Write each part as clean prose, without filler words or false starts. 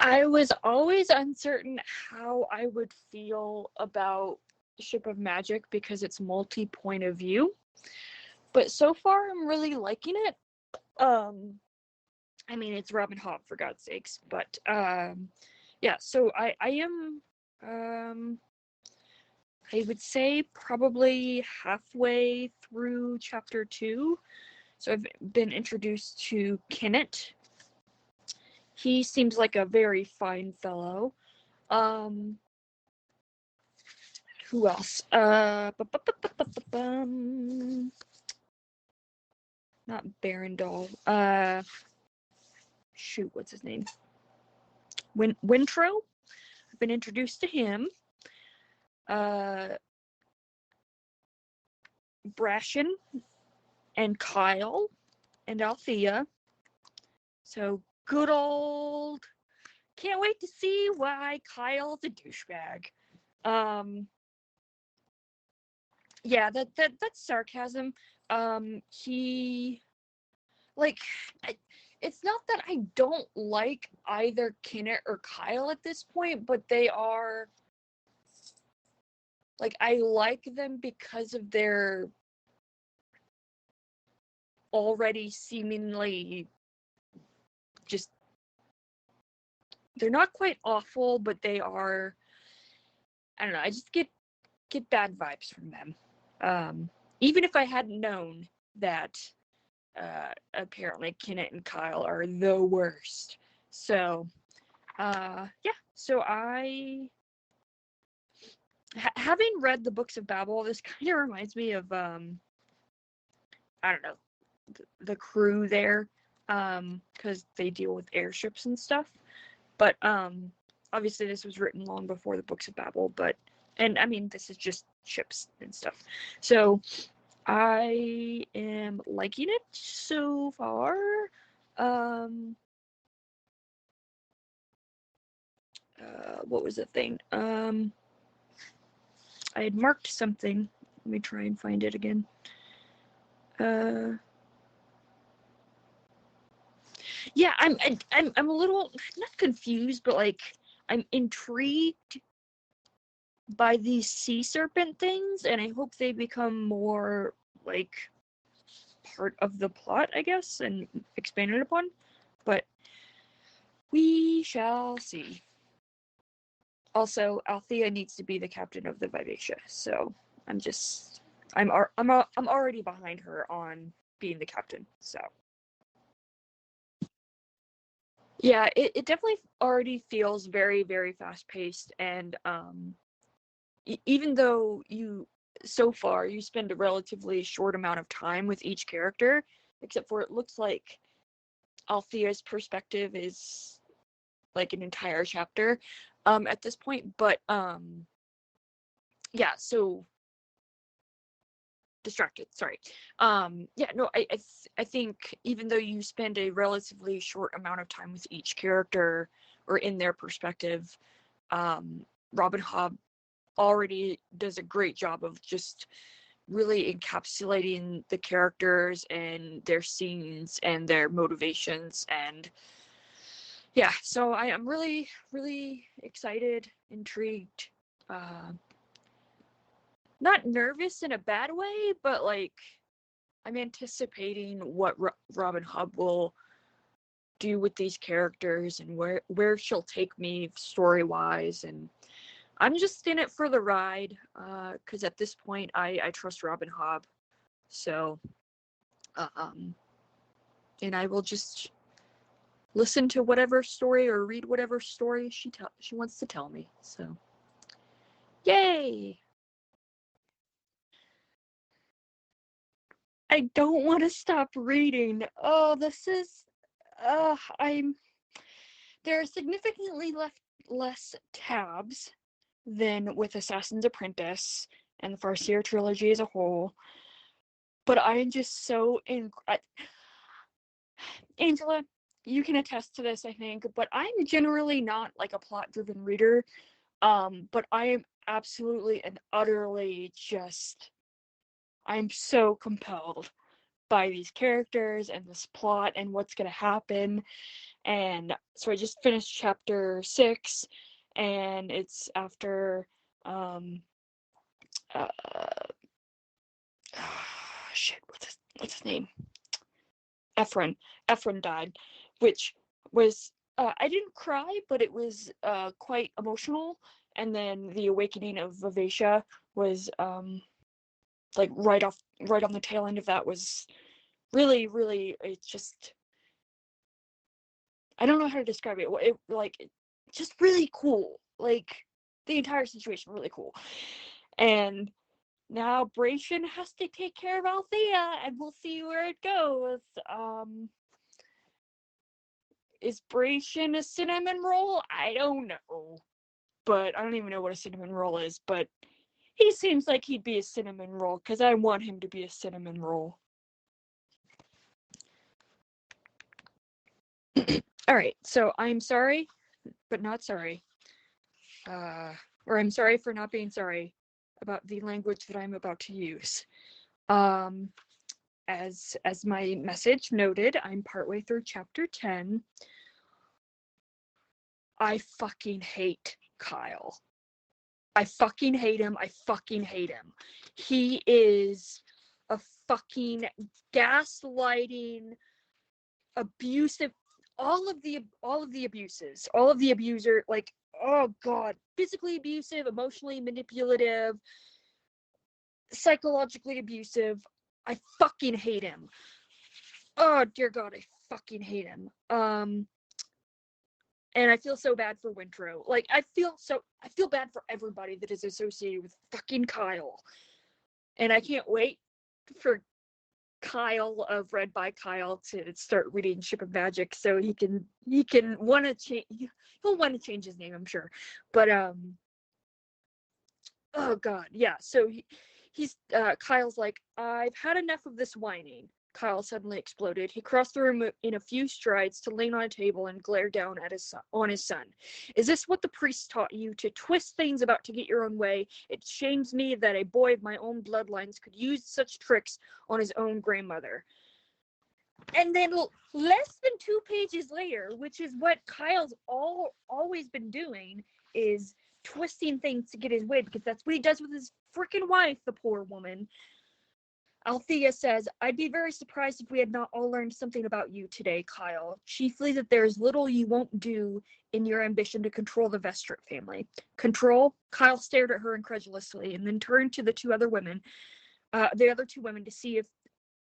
I was always uncertain how I would feel about Ship of Magic because it's multi-point of view. But so far, I'm really liking it. I mean, it's Robin Hobb, for God's sakes. But, yeah, so I am, I would say probably halfway through chapter 2. So I've been introduced to Kennett. He seems like a very fine fellow. Who else? Not Barandal. Shoot, what's his name? Wintro. I've been introduced to him. Brashen and Kyle and Althea. So good old. Can't wait to see why Kyle's a douchebag. Yeah, that's sarcasm. He, like, it's not that I don't like either Kennett or Kyle at this point, but they are, like, I like them because of their already seemingly just, they're not quite awful, but they are, I don't know, I just get bad vibes from them. Even if I hadn't known that apparently Kennett and Kyle are the worst. So, yeah, so having read the Books of Babel, this kind of reminds me of, I don't know, the crew there, because they deal with airships and stuff. But, obviously this was written long before the Books of Babel, and I mean, this is just ships and stuff. So, I am liking it so far. What was the thing? I had marked something. Let me try and find it again. Yeah, I'm a little not confused, but like I'm intrigued by these sea serpent things, and I hope they become more like part of the plot, I guess, and expanded upon. But we shall see. Also, Althea needs to be the captain of the Vivacia, so I'm already behind her on being the captain. So yeah, it definitely already feels very, very fast paced, and even though so far you spend a relatively short amount of time with each character, except for it looks like Althea's perspective is like an entire chapter at this point, but yeah, so distracted, sorry. Yeah, no, I think even though you spend a relatively short amount of time with each character or in their perspective, Robin Hobb already does a great job of just really encapsulating the characters and their scenes and their motivations. And yeah, so I am really, really excited, intrigued, not nervous in a bad way, but like I'm anticipating what Robin Hobb will do with these characters and where she'll take me story-wise, and I'm just in it for the ride, because at this point I trust Robin Hobb, so and I will just listen to whatever story or read whatever story she wants to tell me. So, yay! I don't want to stop reading. Oh, this is, there are significantly less tabs than with Assassin's Apprentice and the Farseer trilogy as a whole. But I am just so Angela, you can attest to this, I think, but I'm generally not like a plot-driven reader. But I am absolutely and utterly just, I'm so compelled by these characters and this plot and what's going to happen. And so I just finished chapter 6, and it's after shit, what's his name? Ephraim died, which was I didn't cry, but it was quite emotional. And then the awakening of Vivacia was like right on the tail end of that was really, really, it's just, I don't know how to describe it. Just really cool. Like, the entire situation really cool. And now Bration has to take care of Althea, and we'll see where it goes. Is Bration a cinnamon roll? I don't know. But I don't even know what a cinnamon roll is, but he seems like he'd be a cinnamon roll, because I want him to be a cinnamon roll. Alright, so I'm sorry, but not sorry. Or I'm sorry for not being sorry about the language that I'm about to use. As my message noted, I'm partway through chapter 10. I fucking hate Kyle. I fucking hate him. He is a fucking gaslighting, abusive, all of the abuses, all of the abuser, like, oh god, physically abusive, emotionally manipulative, psychologically abusive. I fucking hate him. Oh dear god, I fucking hate him. And I feel so bad for Wintro. Like, I feel bad for everybody that is associated with fucking Kyle. And I can't wait for Kyle of Read by Kyle to start reading Ship of Magic, so he can want to change. He'll want to change his name, I'm sure. But oh god, yeah. So he's Kyle's like, I've had enough of this whining. Kyle suddenly exploded. He crossed the room in a few strides to lean on a table and glare down at his son. Is this what the priest taught you, to twist things about to get your own way? It shames me that a boy of my own bloodlines could use such tricks on his own grandmother. And then less than 2 pages later, which is what Kyle's always been doing, is twisting things to get his way, because that's what he does with his freaking wife, the poor woman. Althea says, I'd be very surprised if we had not all learned something about you today, Kyle. Chiefly that there's little you won't do in your ambition to control the Vestrit family. Control? Kyle stared at her incredulously and then turned to the other two women, to see if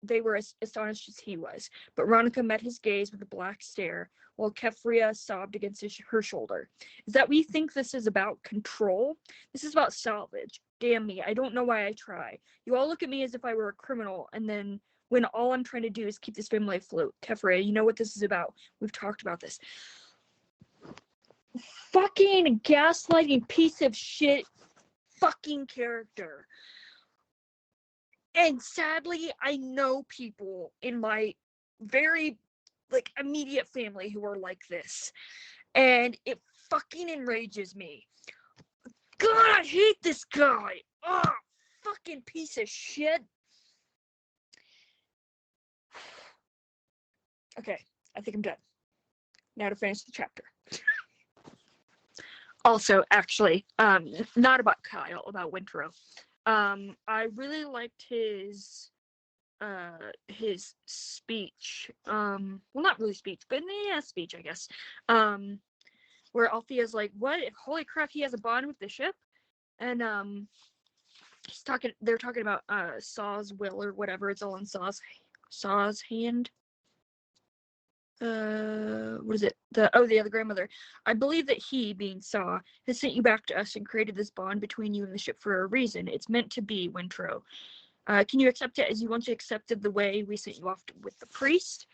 they were as astonished as he was. But Ronica met his gaze with a black stare, while Kefria sobbed against her shoulder. Is that what you think this is about? Control? This is about salvage. Damn me, I don't know why I try. You all look at me as if I were a criminal, and then when all I'm trying to do is keep this family afloat. Kefria, you know what this is about. We've talked about this. Fucking gaslighting piece of shit fucking character. And sadly, I know people in my very, immediate family who are like this. And it fucking enrages me. God, I hate this guy. Oh, fucking piece of shit. Okay, I think I'm done. Now to finish the chapter. Also, actually, not about Kyle, about Wintro. I really liked his speech. Well, not really speech, but yeah, speech, I guess. Where Althea's like, what? Holy crap, he has a bond with the ship? And, they're talking about, Saw's will or whatever. It's all in Saw's hand. What is it? The other grandmother. I believe that he, being Saw, has sent you back to us and created this bond between you and the ship for a reason. It's meant to be, Wintro. Can you accept it as you once accepted the way we sent you off with the priest?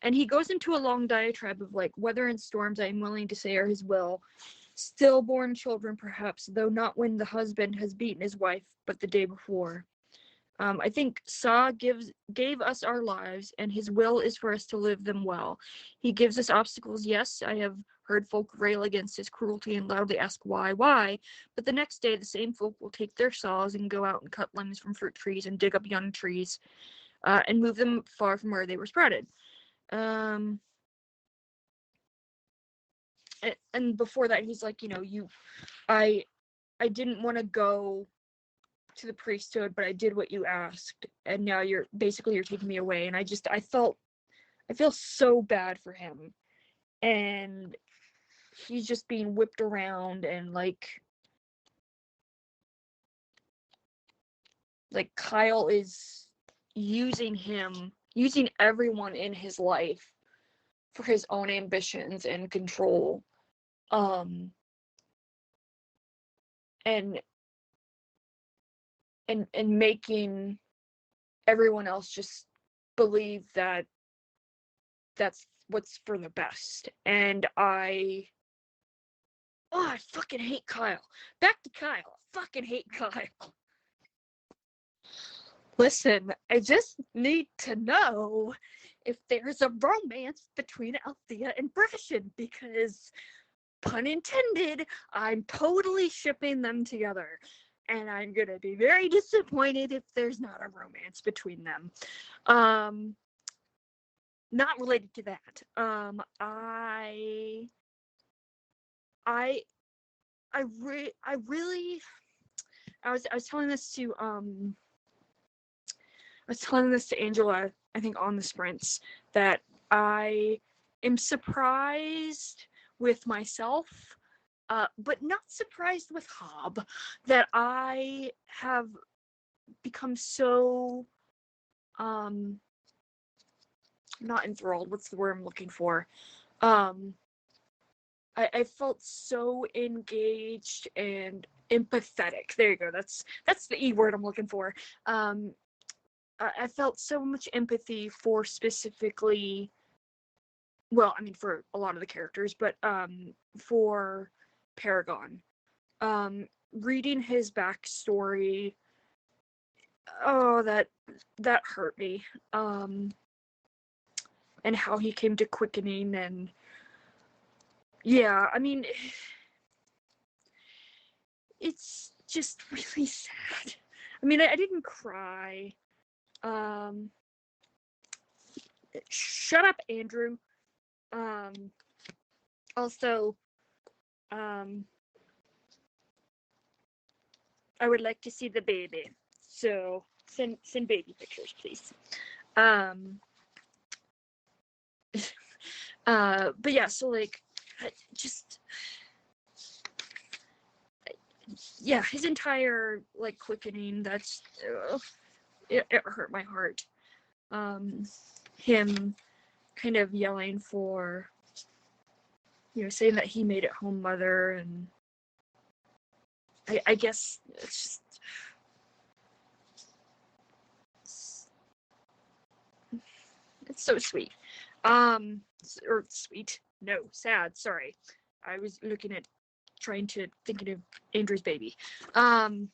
And he goes into a long diatribe of, weather and storms I am willing to say are his will. Stillborn children, perhaps, though not when the husband has beaten his wife, but the day before. I think Saw gave us our lives, and his will is for us to live them well. He gives us obstacles, yes. I have heard folk rail against his cruelty and loudly ask why, but the next day the same folk will take their saws and go out and cut limbs from fruit trees and dig up young trees. and move them far from where they were sprouted. And before that, he's like, I didn't want to go to the priesthood, but I did what you asked, and now you're taking me away. And I feel so bad for him, and he's just being whipped around, and like Kyle is using everyone in his life for his own ambitions and control, and making everyone else just believe that that's what's for the best. And I fucking hate Kyle. Back to Kyle. I fucking hate Kyle. Listen, I just need to know if there's a romance between Althea and Brashen, because, pun intended, I'm totally shipping them together. And I'm gonna be very disappointed if there's not a romance between them. Not related to that. I was telling this to Angela, I think, on the sprints, that I am surprised with myself, but not surprised with Hob, that I have become so not enthralled. What's the word I'm looking for? I felt so engaged and empathetic. There you go. That's the E word I'm looking for. I felt so much empathy for specifically, well, I mean, for a lot of the characters, but for Paragon. Reading his backstory, that hurt me. And how he came to quickening, and yeah, I mean, it's just really sad. I mean, I didn't cry. Shut up, Andrew. Also, I would like to see the baby. So send baby pictures, please. But yeah, so like, just, yeah, his entire like quickening, that's it hurt my heart. Him kind of yelling for, saying that he made it home, mother, and I guess it's so sweet. Or sweet. No, sad. Sorry. I was looking at thinking of Andrew's baby. Anywho,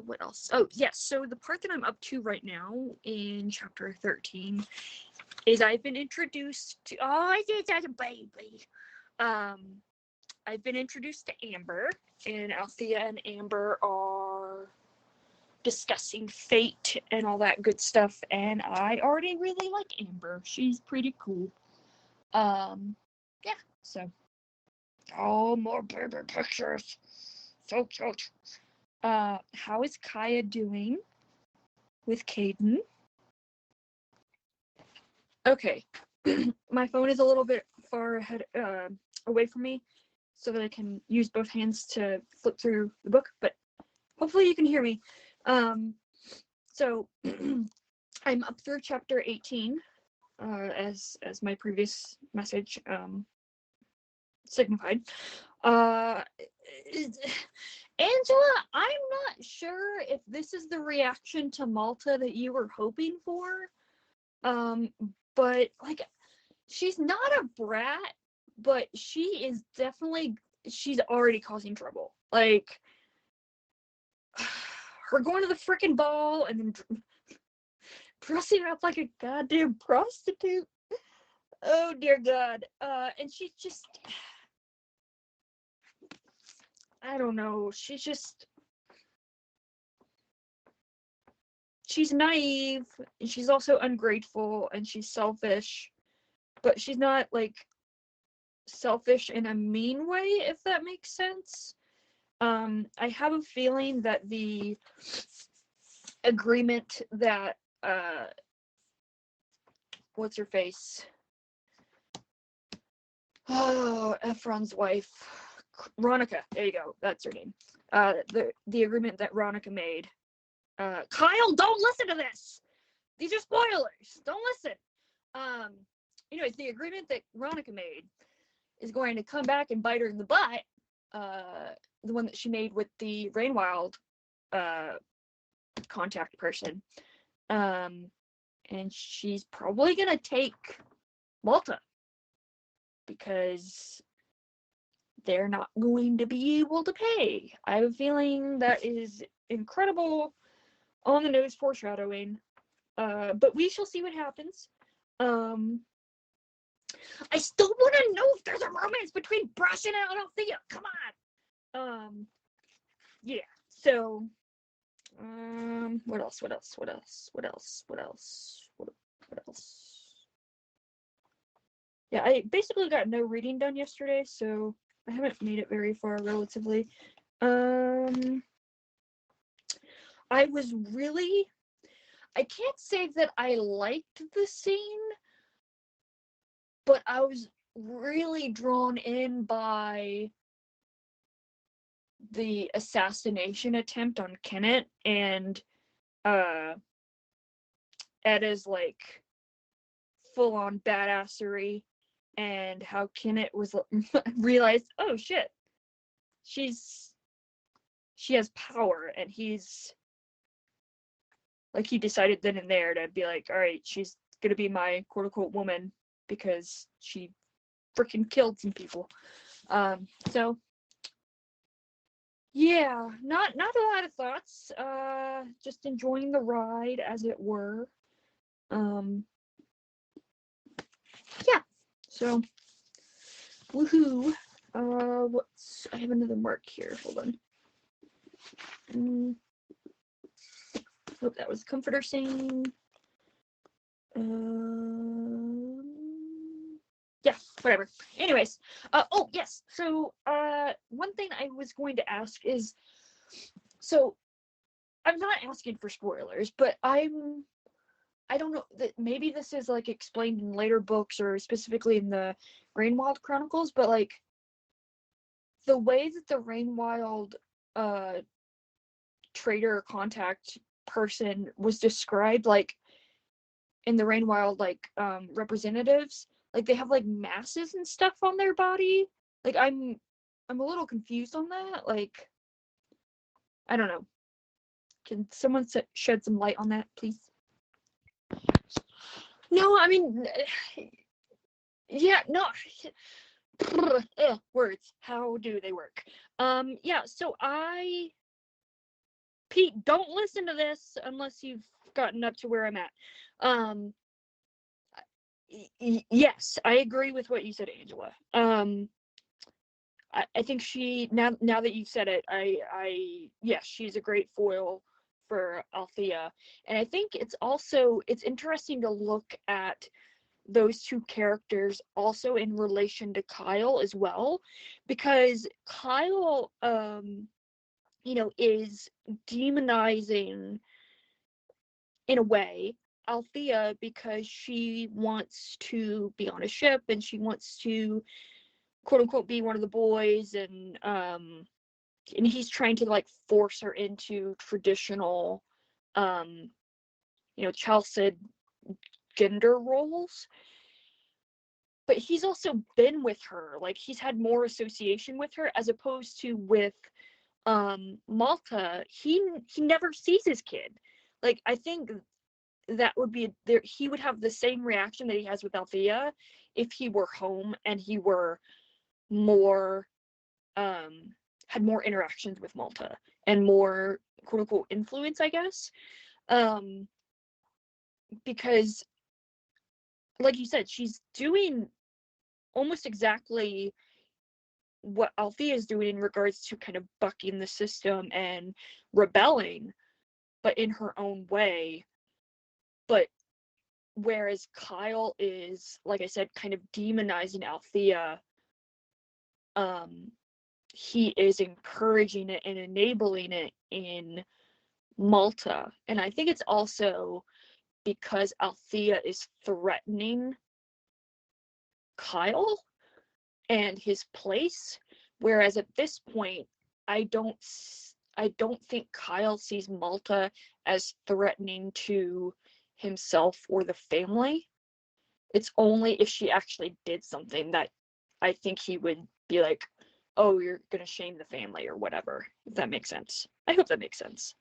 what else? Oh, yes. So the part that I'm up to right now in chapter 13 is I've been introduced to, I did that, a baby. I've been introduced to Amber, and Althea and Amber are discussing fate and all that good stuff, and I already really like Amber. She's pretty cool. Yeah, so more baby pictures. So cute. How is Kaya doing with Caden? Okay. My phone is a little bit far ahead, away from me, so that I can use both hands to flip through the book, but hopefully you can hear me. So I'm up through chapter 18, as my previous message signified. Angela, I'm not sure if this is the reaction to Malta that you were hoping for. But like, she's not a brat, but she's already causing trouble. Like, her going to the freaking ball and then dressing up like a goddamn prostitute. Oh dear God. And she's just, I don't know. She's just, she's naive, and she's also ungrateful, and she's selfish, but she's not like selfish in a mean way, if that makes sense. I have a feeling that the agreement that what's her face? Oh, Efron's wife, Ronica. There you go. That's her name. The agreement that Ronica made. Kyle, don't listen to this. These are spoilers. Don't listen. Anyways, the agreement that Ronica made is going to come back and bite her in the butt. The one that she made with the Rainwild contact person. And she's probably gonna take Malta because they're not going to be able to pay. I have a feeling that is incredible on the nose foreshadowing. But we shall see what happens. I still want to know if there's a romance between Brashen and Althea. Come on. Yeah. So, what else? Yeah, I basically got no reading done yesterday, so I haven't made it very far relatively. I can't say that I liked the scene, but I was really drawn in by the assassination attempt on Kenneth and Edda's like full-on badassery, and how Kenneth was realized, oh shit, she has power, and he's like, he decided then and there to be like, all right, she's gonna be my quote-unquote woman because she freaking killed some people. So yeah, not a lot of thoughts. Just enjoying the ride, as it were. Yeah. So, woohoo. I have another mark here. Hold on. Hope that was comforter scene. Yeah, whatever. Anyways, oh yes. So, one thing I was going to ask is, so I'm not asking for spoilers, but I don't know that maybe this is like explained in later books or specifically in the Rainwild Chronicles, but like the way that the Rainwild trader contact person was described, like in the Rainwild like representatives, like they have like masses and stuff on their body. Like I'm a little confused on that. Like, I don't know. Can someone shed some light on that, please? No, I mean, yeah, no. Words. How do they work? Yeah, so Pete, don't listen to this unless you've gotten up to where I'm at. Yes, I agree with what you said, Angela. I think she, now that you've said it, yes, she's a great foil for Althea. And I think it's interesting to look at those two characters also in relation to Kyle as well, because Kyle, is demonizing, in a way, Althea because she wants to be on a ship and she wants to quote unquote be one of the boys, and he's trying to like force her into traditional Chalced gender roles. But he's also been with her, like he's had more association with her, as opposed to with Malta. He never sees his kid. Like, I think that would be there, he would have the same reaction that he has with Althea if he were home and he were more had more interactions with Malta and more quote unquote influence, I guess. Because like you said, she's doing almost exactly what Althea is doing in regards to kind of bucking the system and rebelling. but in her own way. But whereas Kyle is, like I said, kind of demonizing Althea, he is encouraging it and enabling it in Malta. And I think it's also because Althea is threatening Kyle and his place, whereas at this point I don't think Kyle sees Malta as threatening to himself or the family. It's only if she actually did something that I think he would be like, oh, you're gonna shame the family or whatever, if that makes sense. I hope that makes sense.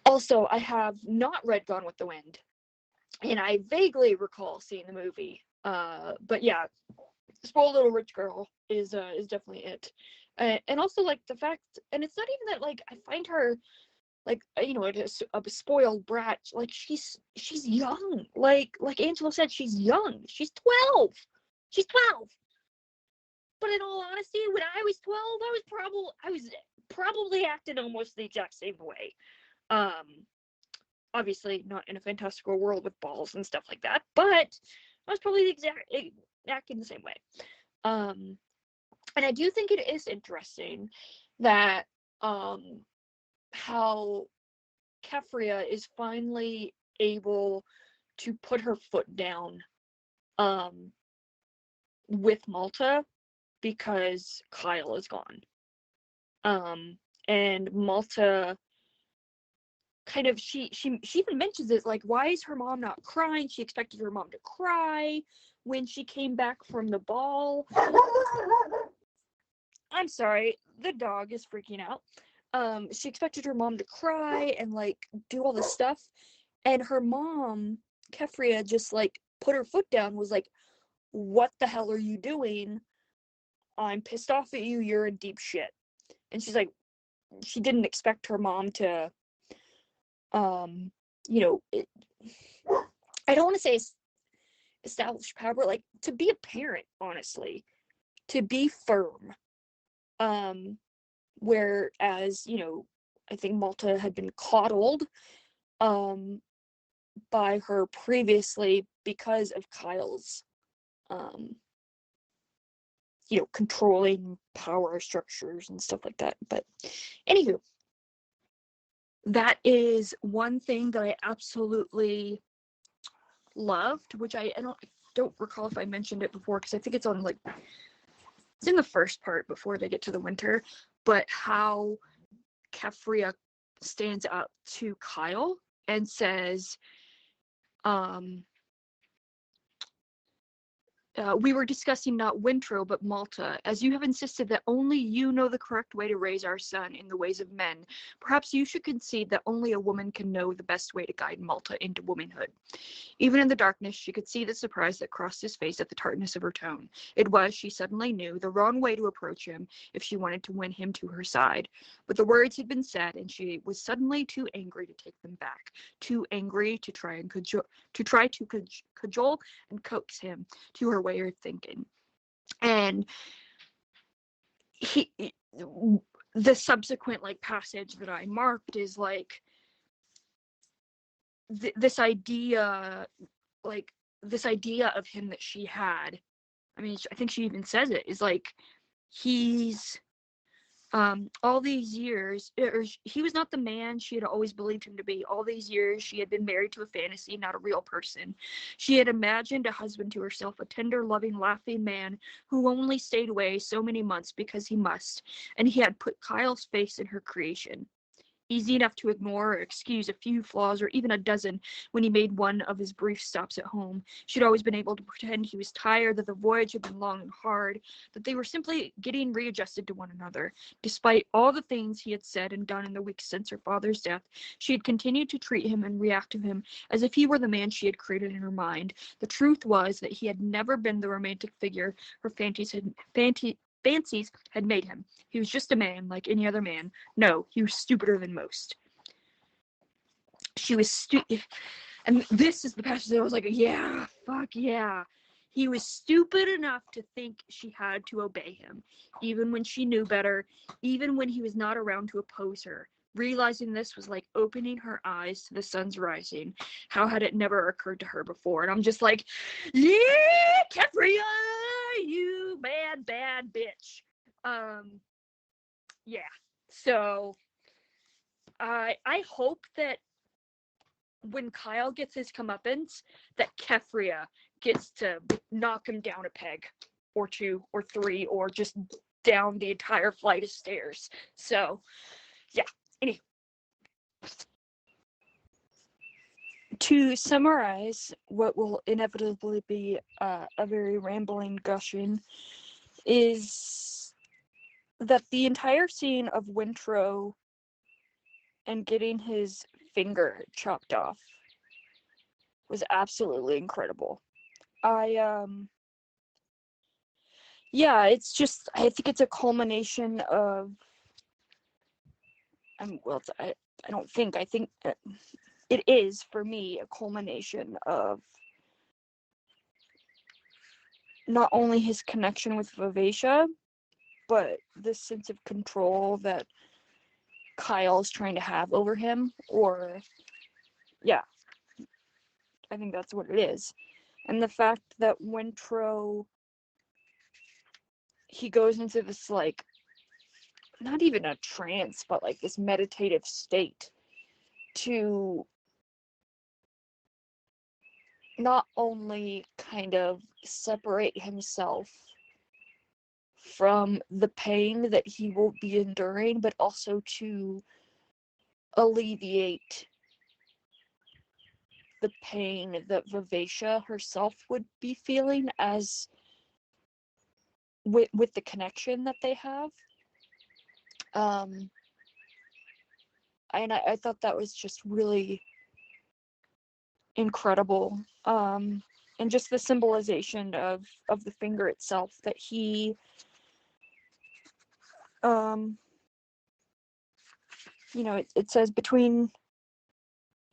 Also, I have not read Gone with the Wind, and I vaguely recall seeing the movie. But yeah, Spoiled Little Rich Girl is definitely it. And also, like, the fact, and it's not even that, like, I find her, like, you know, a spoiled brat. Like, she's young. Like Angela said, she's young. She's 12. She's 12. But in all honesty, when I was 12, I was probably acting almost the exact same way. Obviously not in a fantastical world with balls and stuff like that, but I was probably acting the same way. And I do think it is interesting that how Kefria is finally able to put her foot down with Malta because Kyle is gone. And Malta kind of, she even mentions it, like, why is her mom not crying? She expected her mom to cry when she came back from the ball. I'm sorry, the dog is freaking out. She expected her mom to cry and, like, do all this stuff, and her mom, Kefria, just, like, put her foot down, was like, what the hell are you doing? I'm pissed off at you, you're in deep shit. And she's like, she didn't expect her mom to, you know, I don't want to say establish power, but, like, to be a parent, honestly, to be firm. Whereas, you know, I think Malta had been coddled by her previously because of Kyle's you know, controlling power structures and stuff like that. But anywho, that is one thing that I absolutely loved, which I don't recall if I mentioned it before, because I think it's on, like, it's in the first part before they get to the winter, but how Kefria stands up to Kyle and says, we were discussing not Wintro, but Malta. As you have insisted that only you know the correct way to raise our son in the ways of men, perhaps you should concede that only a woman can know the best way to guide Malta into womanhood. Even in the darkness, she could see the surprise that crossed his face at the tartness of her tone. It was, she suddenly knew, the wrong way to approach him if she wanted to win him to her side. But the words had been said, and she was suddenly too angry to take them back, too angry to try to cajole and coax him to her way of thinking. And the subsequent, like, passage that I marked is, like, this idea of him that she had. I mean, I think she even says it, is like, he's all these years, or he was not the man she had always believed him to be. All these years she had been married to a fantasy, not a real person. She had imagined a husband to herself, a tender, loving, laughing man who only stayed away so many months because he must, and he had put Kyle's face in her creation. Easy enough to ignore or excuse a few flaws, or even a dozen, when he made one of his brief stops at home. She'd always been able to pretend he was tired, that the voyage had been long and hard, that they were simply getting readjusted to one another. Despite all the things he had said and done in the weeks since her father's death, she had continued to treat him and react to him as if he were the man she had created in her mind. The truth was that he had never been the romantic figure her fancies had made him. He was just a man, like any other man. No, he was stupider than most. She was stupid. And this is the passage that I was like, yeah, fuck yeah. He was stupid enough to think she had to obey him, even when she knew better, even when he was not around to oppose her. realizing this was like opening her eyes to the sun's rising. How had it never occurred to her before? And I'm just like, yeah, Kefria, you bad bitch. Yeah. So I hope that when Kyle gets his comeuppance, that Kefria gets to knock him down a peg or two or three or just down the entire flight of stairs. So yeah. Anyway, to summarize what will inevitably be a very rambling gushing, is that the entire scene of Wintrow and getting his finger chopped off was absolutely incredible. Yeah, it's just, I think it's a culmination of, well, I don't think, I think it is, for me, a culmination of not only his connection with Vivacia, but the sense of control that Kyle's trying to have over him, or, yeah, I think that's what it is. And the fact that Wintrow, he goes into this, like, not even a trance, but like this meditative state to not only kind of separate himself from the pain that he will be enduring, but also to alleviate the pain that Vivacia herself would be feeling as with the connection that they have. And I thought that was just really incredible. And just the symbolization of the finger itself, that he you know, it says between,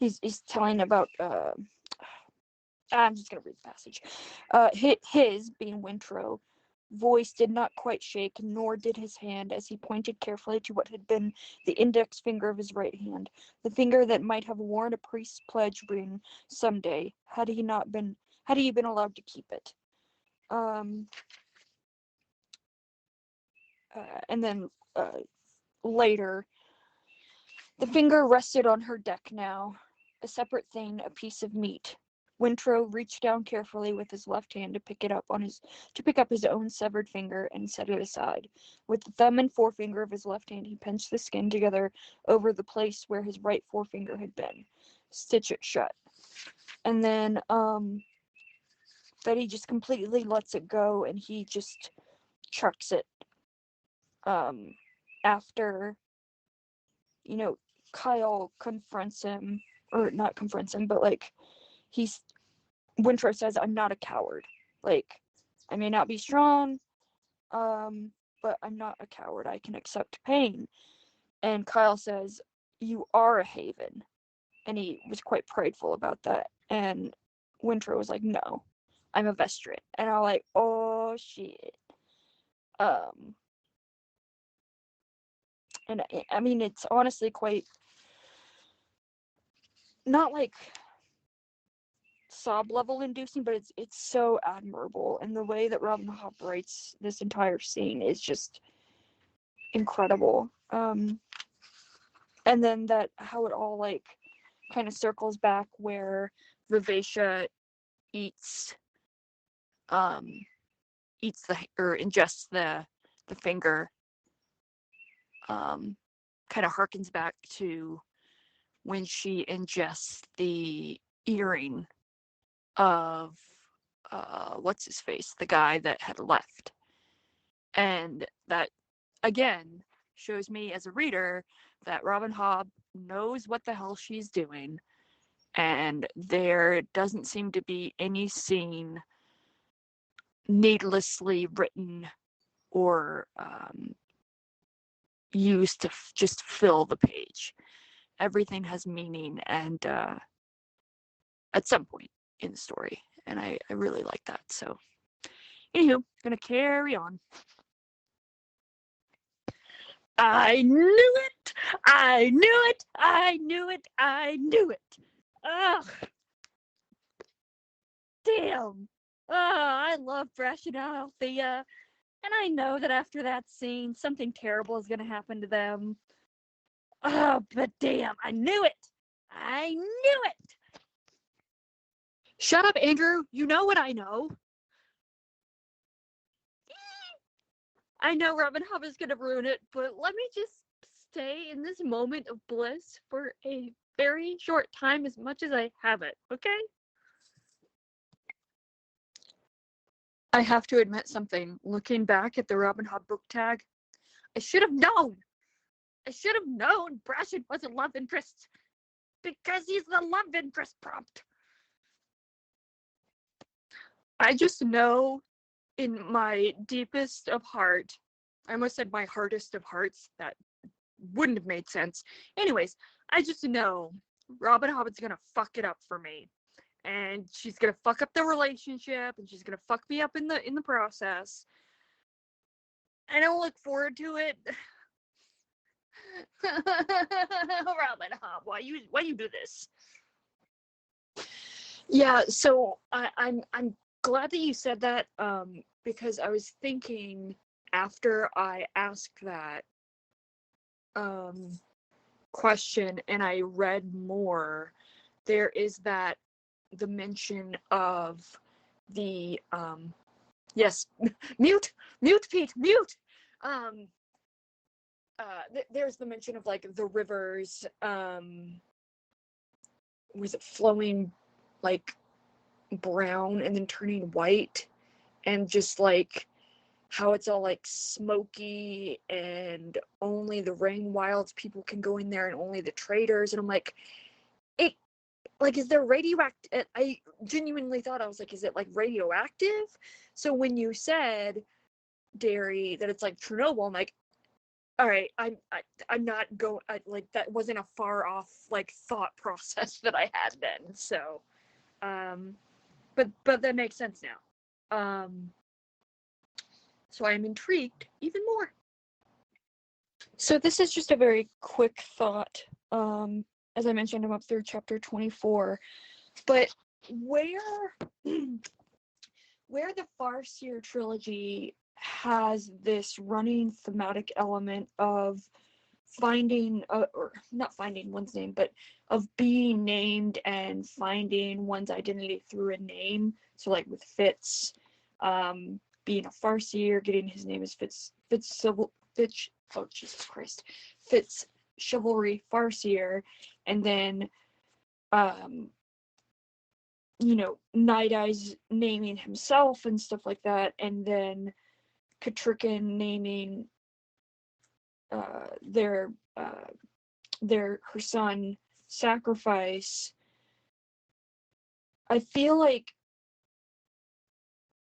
he's telling about I'm just gonna read the passage. His, being Wintrow, voice did not quite shake, nor did his hand, as he pointed carefully to what had been the index finger of his right hand, the finger that might have worn a priest's pledge ring some day, had he been allowed to keep it. And then later, the finger rested on her deck now, a separate thing, a piece of meat. Wintrow reached down carefully with his left hand to pick up his own severed finger and set it aside. With the thumb and forefinger of his left hand, he pinched the skin together over the place where his right forefinger had been. Stitch it shut. And then Betty just completely lets it go, and he just chucks it. After, you know, Kyle confronts him, or not confronts him, but like, Wintrow says, "I'm not a coward. Like, I may not be strong, but I'm not a coward. I can accept pain." And Kyle says, "You are a haven." And he was quite prideful about that. And Wintrow was like, "No, I'm a Vestrit." And I'm like, oh shit. And I mean, it's honestly quite, not like sob level inducing, but it's so admirable. And the way that Robin Hobb writes this entire scene is just incredible. And then that, how it all like kind of circles back where Vivacia eats ingests the finger, kind of harkens back to when she ingests the earring of what's his face, the guy that had left. And that again shows me as a reader that Robin Hobb knows what the hell she's doing, and there doesn't seem to be any scene needlessly written or used to just fill the page. Everything has meaning, and at some point in the story, and I really like that. So anywho, gonna carry on. I knew it! I knew it! I knew it! I knew it! Ugh. Damn. Oh, I love Brash and Althea. And I know that after that scene, something terrible is going to happen to them. Oh, but damn, I knew it! I knew it! Shut up, Andrew. You know what I know. I know Robin Hood is going to ruin it, but let me just stay in this moment of bliss for a very short time as much as I have it, okay? I have to admit something. Looking back at the Robin Hood book tag, I should have known. I should have known Brashen was a love interest because he's the love interest prompt. I just know in my deepest of heart, I almost said my hardest of hearts, that wouldn't have made sense. Anyways, I just know Robin Hood's gonna fuck it up for me. And she's gonna fuck up the relationship, and she's gonna fuck me up in the process. I don't look forward to it. Robin Hood, why you do this? Yeah, so I'm glad that you said that, because I was thinking after I asked that question and I read more, there is that the mention of the yes, mute Pete, mute. There's the mention of like the rivers, was it flowing like brown and then turning white, and just like how it's all like smoky and only the rain wilds people can go in there and only the traders. And I'm like, it, like, is there radioactive? I genuinely thought, I was like, is it like radioactive? So when you said, Derry, that it's like Chernobyl, I'm like, all right, I'm not going, like, that wasn't a far off like thought process that I had then. So but that makes sense now. So I am intrigued even more. So this is just a very quick thought. As I mentioned, I'm up through chapter 24, but where the Farseer trilogy has this running thematic element of finding, or not finding one's name, but of being named and finding one's identity through a name. So like with Fitz, being a Farseer, getting his name as Fitz oh Jesus Christ, Fitz Chivalry Farseer, and then Night Eyes naming himself and stuff like that, and then Katrikin naming her son Sacrifice. I feel like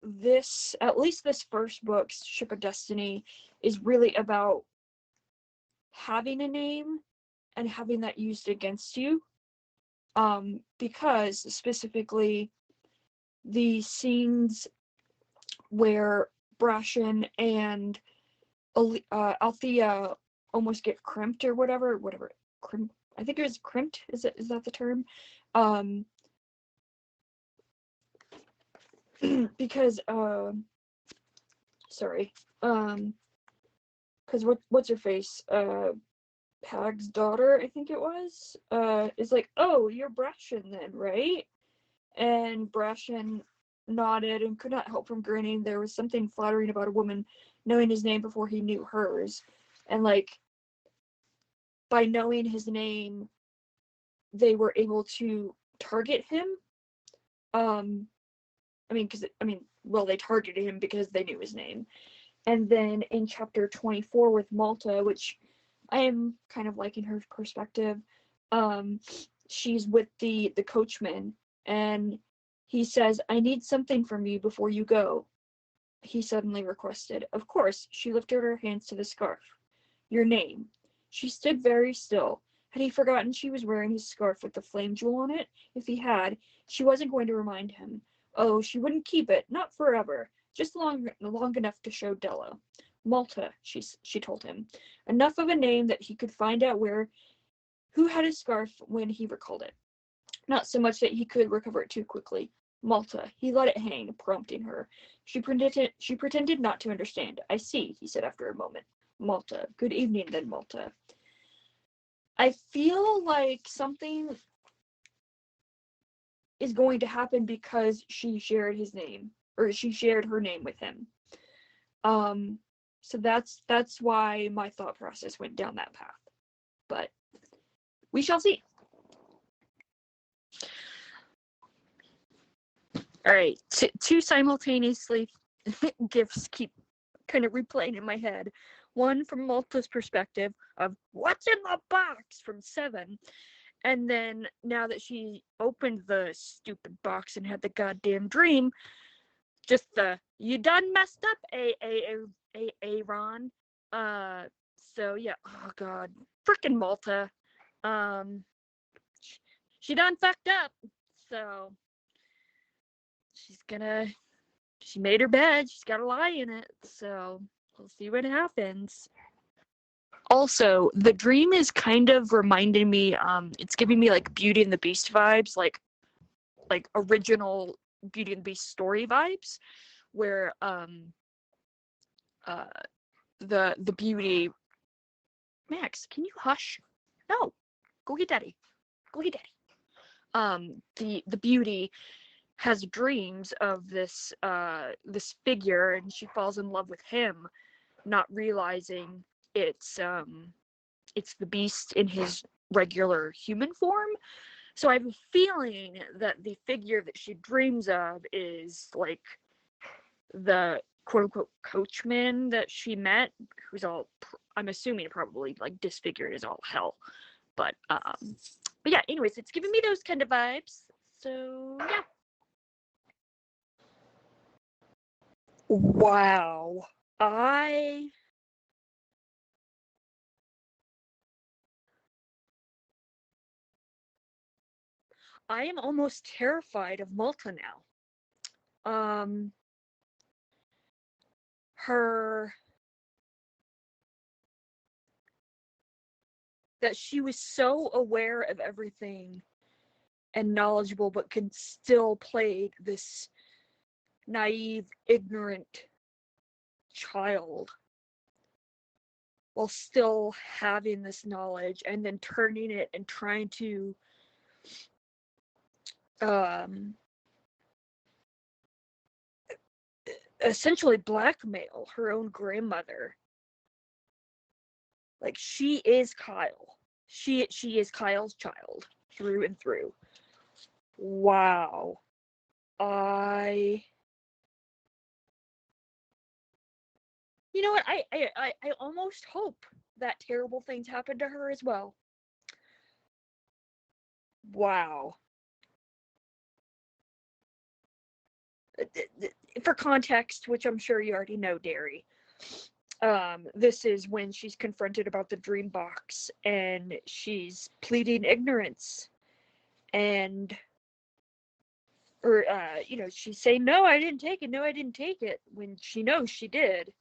this, at least this first book, Ship of Destiny, is really about having a name and having that used against you. Because specifically the scenes where Brashen and Althea almost get crimped or whatever, I think it was crimped, is that the term? Because because what's her face, Pag's daughter, I think it was, is like, oh, you're Brashen then, right? And Brashen nodded and could not help from grinning. There was something flattering about a woman knowing his name before he knew hers, and like, by knowing his name, they were able to target him. They targeted him because they knew his name. And then in chapter 24 with Malta, which I am kind of liking her perspective, she's with the coachman, and he says, I need something from you before you go, he suddenly requested. Of course, she lifted her hands to the scarf. Your name. She stood very still. Had he forgotten she was wearing his scarf with the flame jewel on it? If he had, she wasn't going to remind him. Oh, she wouldn't keep it, not forever, just long enough to show Della. Malta, she told him. Enough of a name that he could find out who had his scarf when he recalled it. Not so much that he could recover it too quickly. Malta. He let it hang, prompting her. She pretended not to understand. I see, he said after a moment. Malta. Good evening, then, Malta. I feel like something is going to happen because she shared his name, or she shared her name with him. So that's why my thought process went down that path. But we shall see. All right, two simultaneously gifts keep kind of replaying in my head. One from Malta's perspective of what's in the box from 7, and then now that she opened the stupid box and had the goddamn dream, just the you done messed up, Ron. So yeah, oh god, freaking Malta. She done fucked up. So she made her bed. She's got to lie in it. So we'll see what happens. Also, the dream is kind of reminding me. It's giving me like Beauty and the Beast vibes, like original Beauty and the Beast story vibes, where the beauty. Max, can you hush? No, go get daddy. Go get daddy. The beauty has dreams of this figure, and she falls in love with him, not realizing it's the Beast in his regular human form. So I have a feeling that the figure that she dreams of is like the quote unquote coachman that she met, who's all, I'm assuming, probably like disfigured as all hell. But yeah, anyways, it's giving me those kind of vibes. So yeah. Wow. I am almost terrified of Malta now. That she was so aware of everything and knowledgeable, but could still play this naive, ignorant child while still having this knowledge, and then turning it and trying to essentially blackmail her own grandmother. Like, she is Kyle. She is Kyle's child through and through. Wow. You know what? I almost hope that terrible things happen to her as well. Wow. For context, which I'm sure you already know, Derry, this is when she's confronted about the dream box, and she's pleading ignorance, and she's saying, no, I didn't take it, when she knows she did.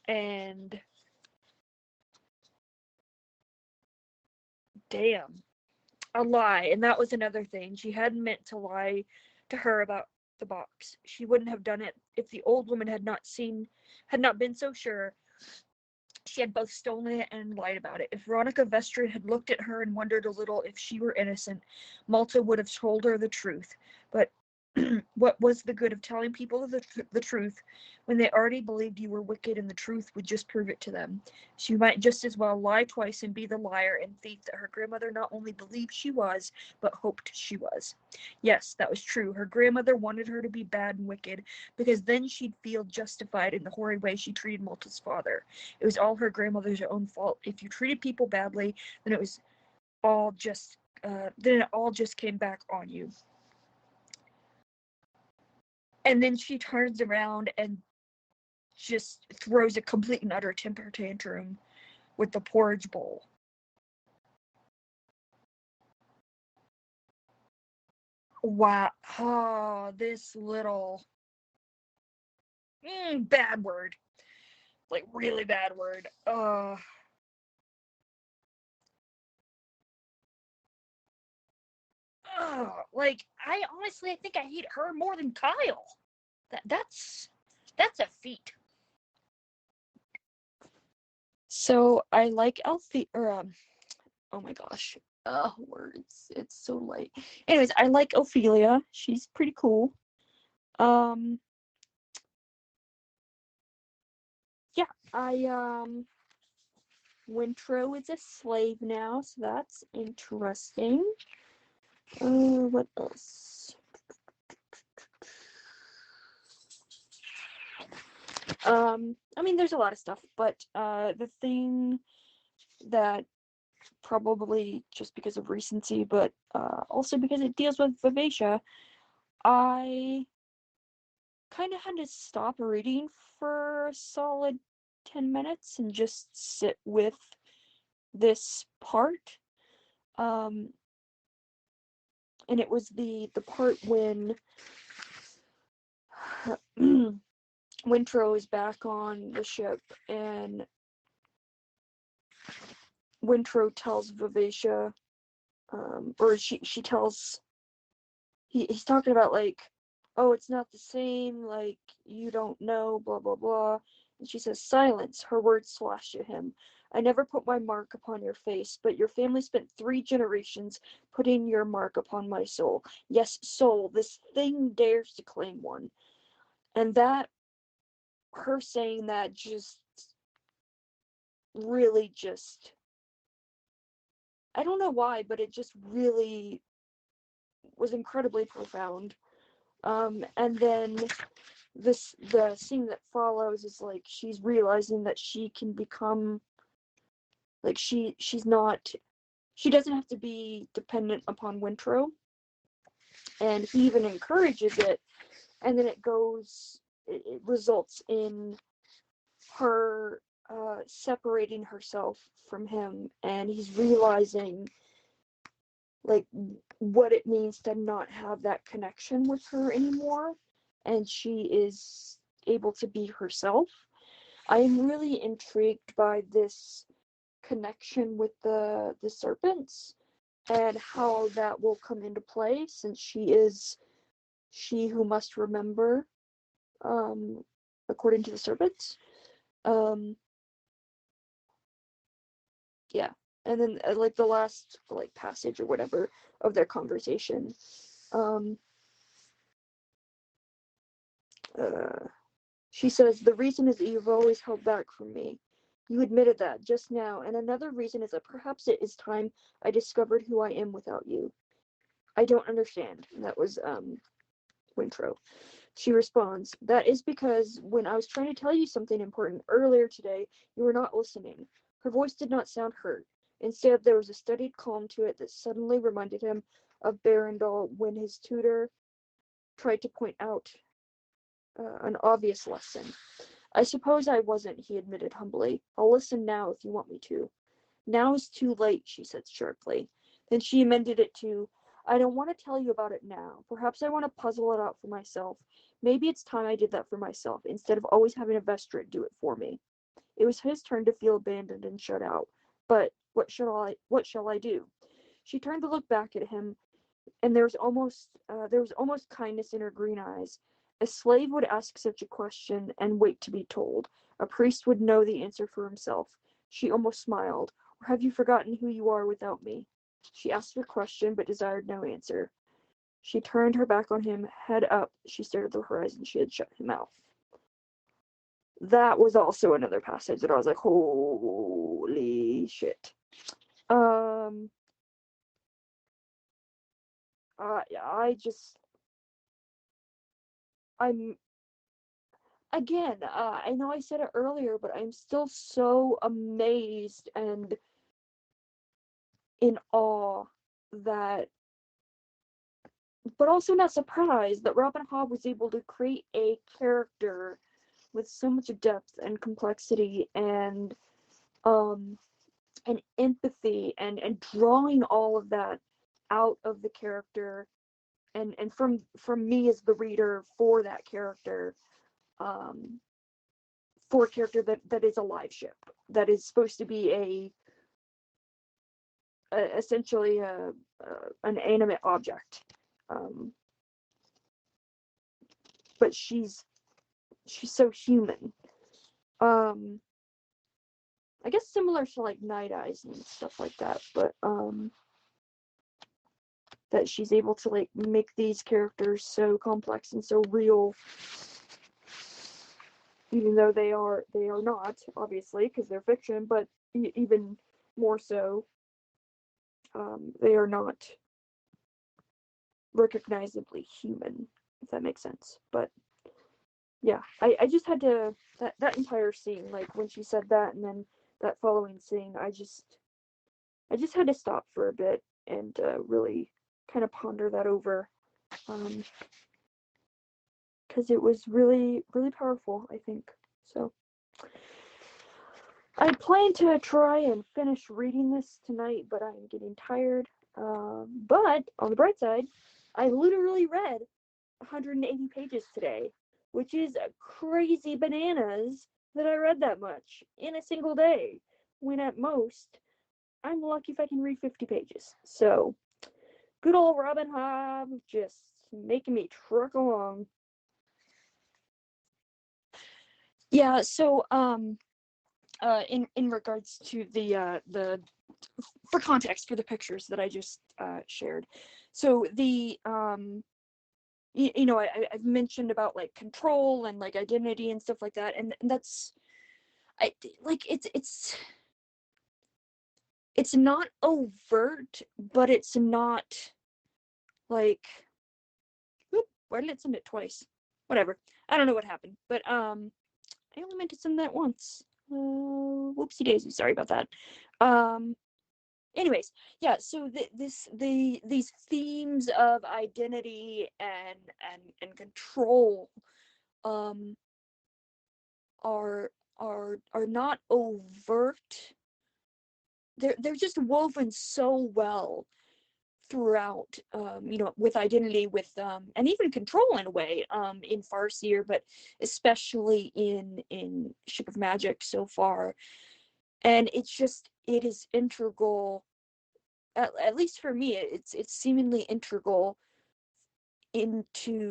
And damn, a lie. And that was another thing. She hadn't meant to lie to her about the box. She wouldn't have done it if the old woman had not been so sure. She had both stolen it and lied about it. If Veronica Vestrid had looked at her and wondered a little if she were innocent, Malta would have told her the truth. But what was the good of telling people the truth when they already believed you were wicked, and the truth would just prove it to them? She might just as well lie twice and be the liar and thief that her grandmother not only believed she was, but hoped she was. Yes, that was true. Her grandmother wanted her to be bad and wicked, because then she'd feel justified in the horrid way she treated Malta's father. It was all her grandmother's own fault. If you treated people badly, then it all just came back on you. And then she turns around and just throws a complete and utter temper tantrum with the porridge bowl. Wow. Oh, this little bad word. like really bad word. Like I honestly, I think I hate her more than Kyle. That's a feat. So I like Alfie, or oh my gosh, words. It's so late. Anyways, I like Ophelia. She's pretty cool. Yeah, Wintro is a slave now, so that's interesting. What else? I mean, there's a lot of stuff, but the thing that probably just because of recency, but also because it deals with Vivacia, I kind of had to stop reading for a solid 10 minutes and just sit with this part. And it was the part when Wintro is back on the ship and Wintro tells Vivacia, or she tells, he's talking about like, oh, it's not the same, like, you don't know, blah, blah, blah. And she says, silence. Her words flashed at him. I never put my mark upon your face, but your family spent 3 generations putting your mark upon my soul. Yes, soul. This thing dares to claim one. And that, her saying that just really just, I don't know why, but it just really was incredibly profound. And then the scene that follows is like she's realizing that she can become like she doesn't have to be dependent upon Wintro, and he even encourages it, and then it results in her separating herself from him, and he's realizing like what it means to not have that connection with her anymore, and she is able to be herself. I am really intrigued by this connection with the serpents and how that will come into play, since she is she who must remember, according to the serpents. Yeah, and then like the last like passage or whatever of their conversation, she says, the reason is that you've always held back from me. You admitted that just now, and another reason is that perhaps it is time I discovered who I am without you. I don't understand. And that was Wintro. She responds, that is because when I was trying to tell you something important earlier today, you were not listening. Her voice did not sound hurt. Instead, there was a studied calm to it that suddenly reminded him of Berendal when his tutor tried to point out an obvious lesson. I suppose I wasn't, he admitted humbly. I'll listen now if you want me to. Now is too late, she said sharply. Then she amended it to, I don't want to tell you about it now. Perhaps I want to puzzle it out for myself. Maybe it's time I did that for myself, instead of always having a Vestrit do it for me. It was his turn to feel abandoned and shut out. But what shall I do? She turned to look back at him, and there was almost kindness in her green eyes. A slave would ask such a question and wait to be told. A priest would know the answer for himself. She almost smiled. Or have you forgotten who you are without me? She asked a question but desired no answer. She turned her back on him, head up. She stared at the horizon. She had shut him out. That was also another passage that I was like, holy shit. I'm again, I know I said it earlier, but I'm still so amazed and in awe that, but also not surprised that Robin Hobb was able to create a character with so much depth and complexity and empathy and drawing all of that out of the character and from me as the reader for that character, for a character that is a live ship, that is supposed to be essentially an animate object, but she's so human. I guess similar to like Night Eyes and stuff like that, but that she's able to like make these characters so complex and so real, even though they are not, obviously, because they're fiction, but even more so, they are not recognizably human, if that makes sense. But yeah, I just had to, that entire scene, like when she said that and then that following scene, I just had to stop for a bit and really kind of ponder that over, because it was really, really powerful, I think. So I plan to try and finish reading this tonight, but I'm getting tired. But on the bright side, I literally read 180 pages today, which is crazy bananas that I read that much in a single day, when at most I'm lucky if I can read 50 pages. So good old Robin Hobb just making me truck along. Yeah, so in regards to the for context for the pictures that I just shared, so the you know, I've mentioned about like control and like identity and stuff like that, and that's, I like, it's not overt, but it's not like, whoop, why did it send it twice? Whatever, I don't know what happened, but I only meant to send that once. Whoopsie daisy, sorry about that. Anyways, yeah, so these themes of identity and control are not overt. They're just woven so well throughout, you know, with identity, with and even control in a way, in Farseer, but especially in Ship of Magic so far. And it is integral, at least for me, it's seemingly integral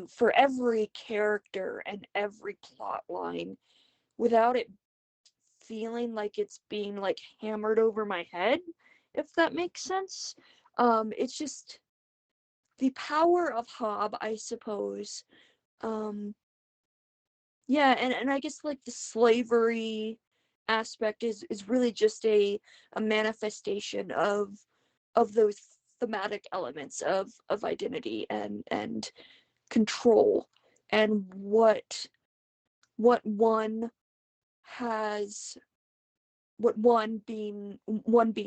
for every character and every plot line, without it feeling like it's being like hammered over my head, if that makes sense. It's just the power of Hobb, I suppose. Yeah, and I guess like the slavery aspect is really just a manifestation of those thematic elements of identity and control, and what one has, what one being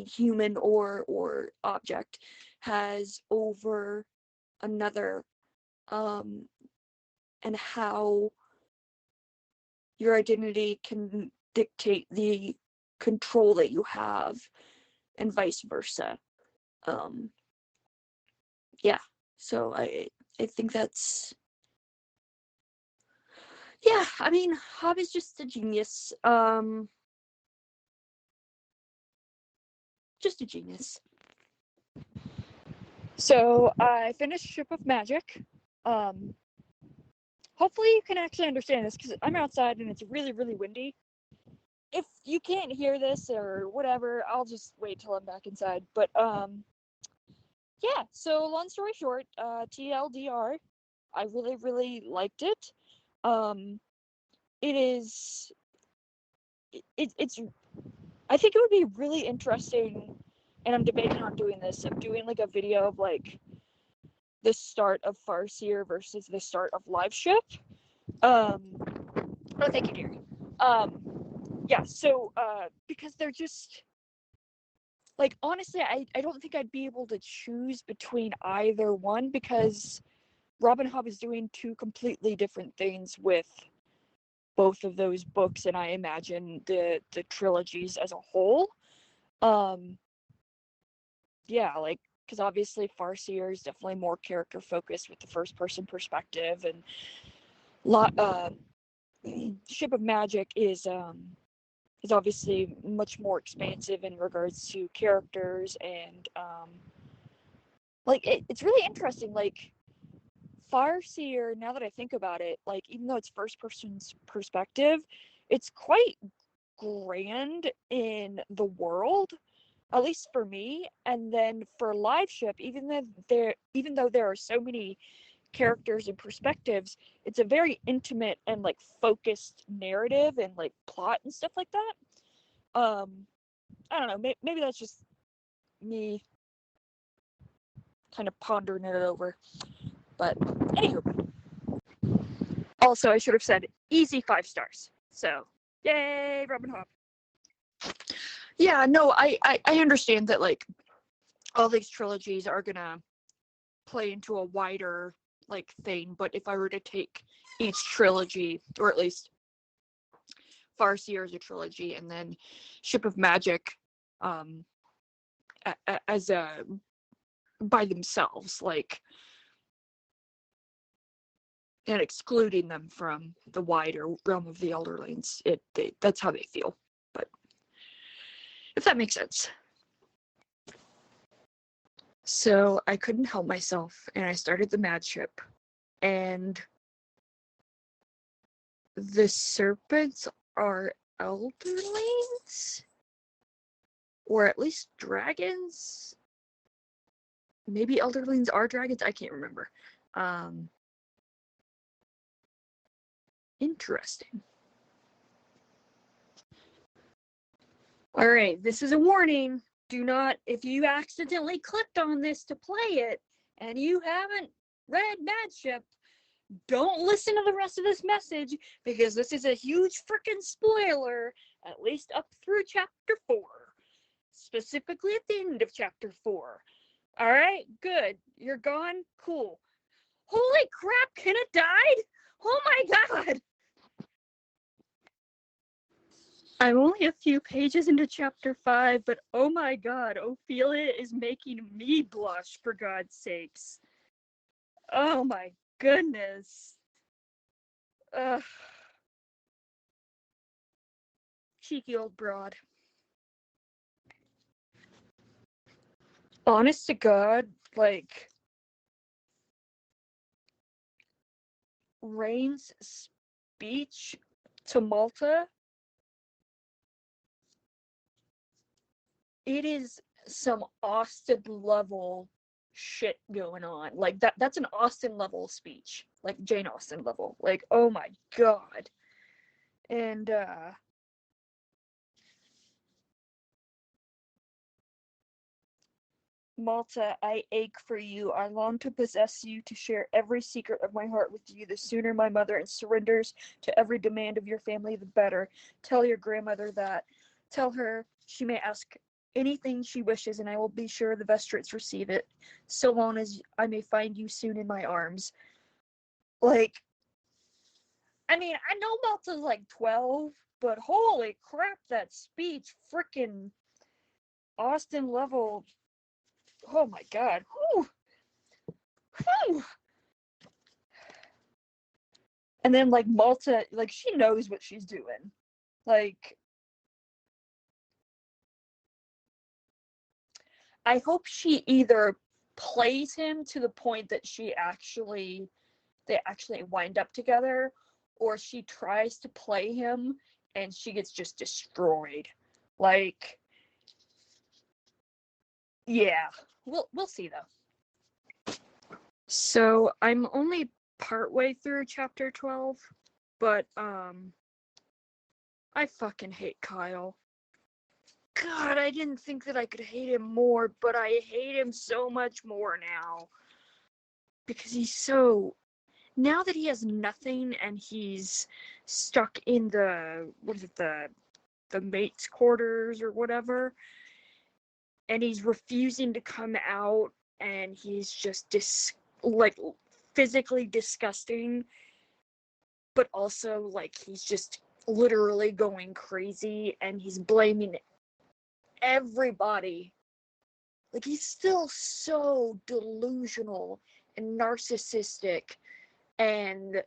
human or object has over another, and how your identity can dictate the control that you have, and vice versa. Yeah, so I think that's, yeah, I mean, Hobb is just a genius. Just a genius. So I finished Ship of Magic. Hopefully you can actually understand this, because I'm outside and it's really, really windy. If you can't hear this or whatever, I'll just wait till I'm back inside. But yeah, so long story short, TLDR, I really, really liked it. It is, it's, I think it would be really interesting, and I'm debating on doing this, of doing like a video of like the start of Farseer versus the start of Liveship. Oh, thank you, dear. Yeah, so because they're just like, honestly, I don't think I'd be able to choose between either one, because Robin Hobb is doing two completely different things with both of those books, and I imagine the trilogies as a whole. Yeah, like, because obviously Farseer is definitely more character focused with the first person perspective, and Ship of Magic is obviously much more expansive in regards to characters, and like it's really interesting. Like Farseer, now that I think about it, like even though it's first person's perspective, it's quite grand in the world, at least for me. And then for Liveship, even though there are so many characters and perspectives, it's a very intimate and like focused narrative and like plot and stuff like that. I don't know, maybe that's just me kind of pondering it over. But anywho, also I should have said easy 5 stars. So yay, Robin Hobb. Yeah, no, I understand that like all these trilogies are gonna play into a wider like thing, but if I were to take each trilogy, or at least Farseer as a trilogy, and then Ship of Magic as a by themselves, like, and excluding them from the wider realm of the Elderlings, that's how they feel. But if that makes sense. So I couldn't help myself, and I started the Mad Ship, and the serpents are Elderlings, or at least dragons. Maybe Elderlings are dragons. I can't remember. Interesting. All right, this is a warning. Do not, if you accidentally clicked on this to play it and you haven't read Mad Ship, don't listen to the rest of this message, because this is a huge freaking spoiler, at least up through chapter 4. Specifically at the end of chapter 4. All right, good. You're gone? Cool. Holy crap, Kenna died? Oh my god! I'm only a few pages into chapter 5, but oh my god, Ophelia is making me blush, for God's sakes. Oh my goodness. Ugh. Cheeky old broad. Honest to God, like, Rain's speech to Malta, it is some Austen level shit going on. Like that's an Austen level speech. Like Jane Austen level. Like, oh my god. And Malta, I ache for you. I long to possess you, to share every secret of my heart with you. The sooner my mother surrenders to every demand of your family, the better. Tell your grandmother that. Tell her she may ask anything she wishes, and I will be sure the Vestrits receive it, so long as I may find you soon in my arms. Like, I mean, I know Malta's like 12, but holy crap, that speech, freaking Austen level. Oh my god. Whew. Whew. And then like Malta, like she knows what she's doing. Like, I hope she either plays him to the point that they actually wind up together, or she tries to play him and she gets just destroyed. Like, yeah, we'll see though. So I'm only partway through chapter 12, but I fucking hate Kyle. God, I didn't think that I could hate him more, but I hate him so much more now. Because he's so... Now that he has nothing and he's stuck in the... What is it? The mate's quarters or whatever. And he's refusing to come out, and he's just like physically disgusting. But also, like, he's just literally going crazy, and he's blaming everybody. Like, he's still so delusional and narcissistic, and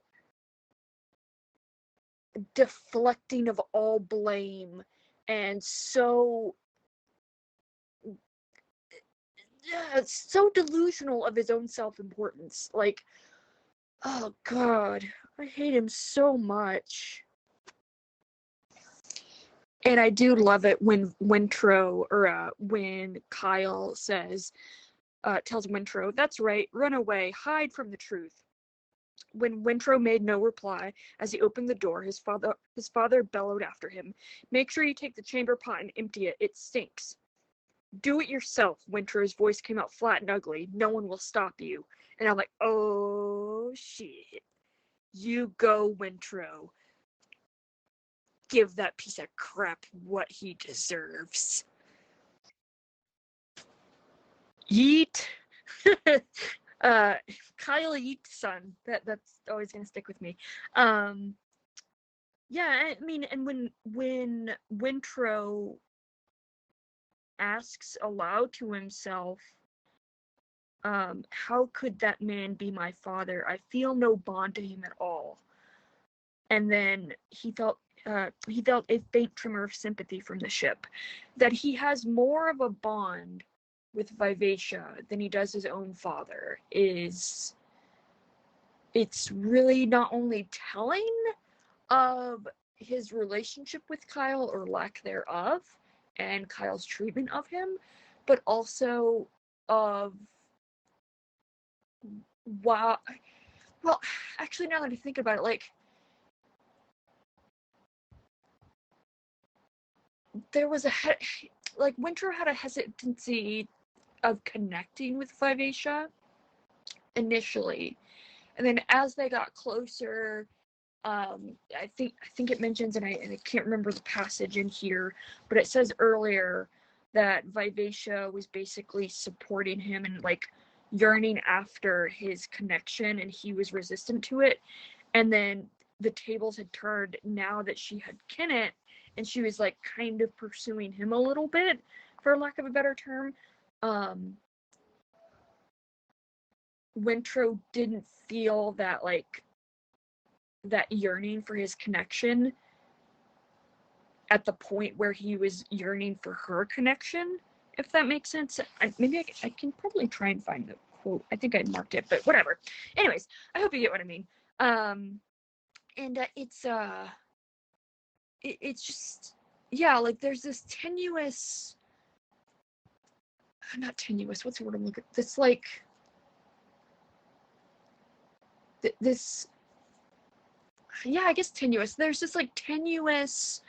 deflecting of all blame and so so delusional of his own self-importance. Like, oh God, I hate him so much. And I do love it when Wintro, or when Kyle says, tells Wintro, "That's right, run away, hide from the truth." When Wintro made no reply, as he opened the door, his father bellowed after him, "Make sure you take the chamber pot and empty it. It stinks." "Do it yourself." Wintro's voice came out flat and ugly. "No one will stop you." And I'm like, oh shit. You go, Wintro. Give that piece of crap what he deserves. Yeet. Kyle Yeet's son. That's always gonna stick with me. Yeah, I mean, and when Wintro asks aloud to himself, how could that man be my father? I feel no bond to him at all. And then he felt a faint tremor of sympathy from the ship, that he has more of a bond with Vivacia than he does his own father. It's really not only telling of his relationship with Kyle, or lack thereof, and Kyle's treatment of him, but also of, wow, well, actually, now that I think about it, like, there was like, Winter had a hesitancy of connecting with Vivacia initially, and then as they got closer, I think it mentions, and I can't remember the passage in here, but it says earlier that Vivacia was basically supporting him and like yearning after his connection, and he was resistant to it. And then the tables had turned now that she had Kenneth, and she was like kind of pursuing him a little bit, for lack of a better term. Wintro didn't feel that, like, that yearning for his connection at the point where he was yearning for her connection, if that makes sense. I can probably try and find the quote. I think I marked it, but whatever. Anyways, I hope you get what I mean. And it's just, yeah, like, there's this tenuous, not tenuous, what's the word I'm looking, this, like, this, yeah, I guess tenuous. There's this, like, tenuous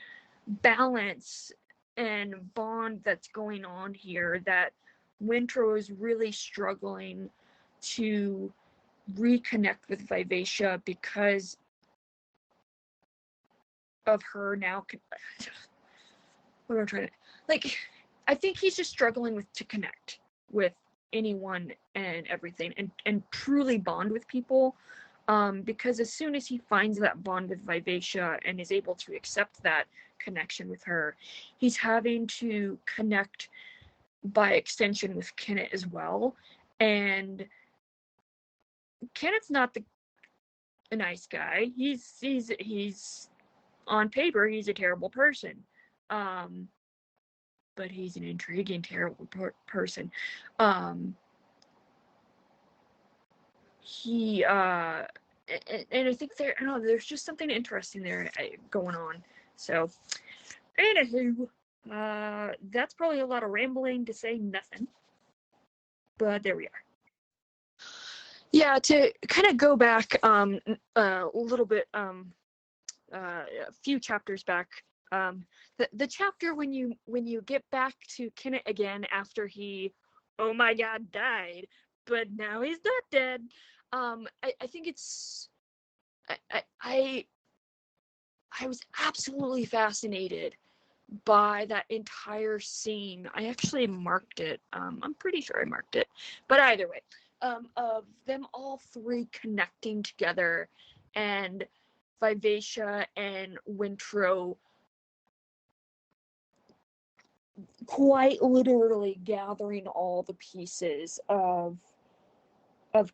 balance and bond that's going on here that Wintro is really struggling to reconnect with Vivacia because of her now. What am I trying to, like, I think he's just struggling to connect with anyone and everything, and truly bond with people, because as soon as he finds that bond with Vivacia and is able to accept that connection with her, he's having to connect by extension with Kenneth as well. And Kenneth's not a nice guy. He's on paper, he's a terrible person. But he's an intriguing, terrible person. He and I think I don't know, there's just something interesting there going on. So, anywho, that's probably a lot of rambling to say nothing, but there we are. Yeah, to kind of go back a little bit, a few chapters back, the chapter when you get back to Kenneth again after he, oh my God, died, but now he's not dead. I think it's, I was absolutely fascinated by that entire scene. I actually marked it. I'm pretty sure I marked it, but either way, of them all three connecting together, and Vivacia and Wintro quite literally gathering all the pieces of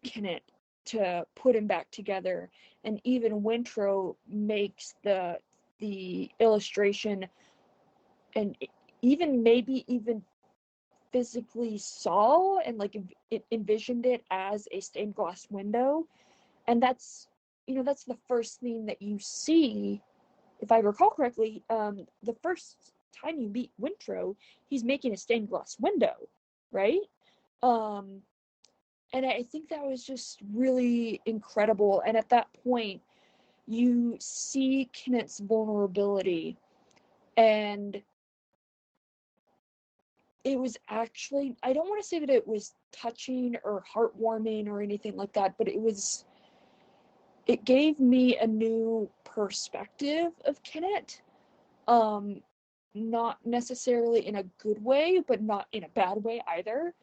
Kenneth to put him back together. And even Wintrow makes the illustration, and even maybe even physically saw and like envisioned it as a stained glass window. And that's, that's the first thing that you see, if I recall correctly. The first time you meet Wintrow, he's making a stained glass window, right? And I think that was just really incredible. And at that point, you see Kenneth's vulnerability, and it was actually, I don't want to say that it was touching or heartwarming or anything like that, but it gave me a new perspective of Kenneth. Not necessarily in a good way, but not in a bad way either.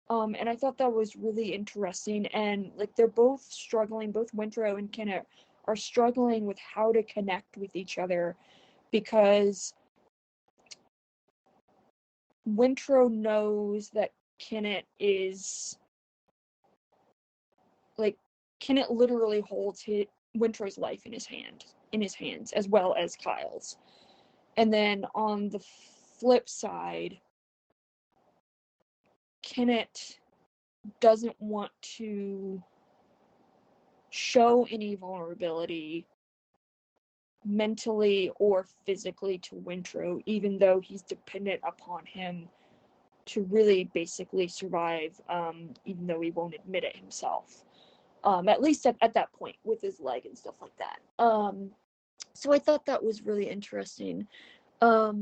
And I thought that was really interesting. And like, they're both struggling, both Wintrow and Kenneth are struggling with how to connect with each other, because Wintrow knows that Kenneth is like, Kenneth literally holds Wintrow's life in his hands, as well as Kyle's. And then on the flip side, Kenneth doesn't want to show any vulnerability mentally or physically to Wintrow, even though he's dependent upon him to really basically survive, even though he won't admit it himself. At least at that point with his leg and stuff like that. So I thought that was really interesting. What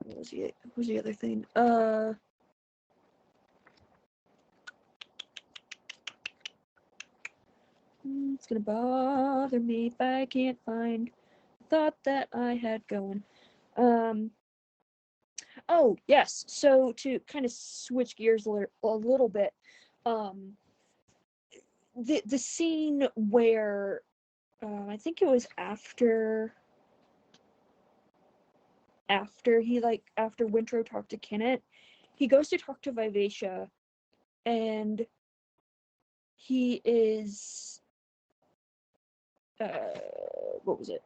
was the other thing? It's gonna bother me if I can't find the thought that I had going. Oh yes. So to kind of switch gears a little bit, the scene where I think it was after Wintrow talked to Kenneth, he goes to talk to Vivacia, and he is what was it?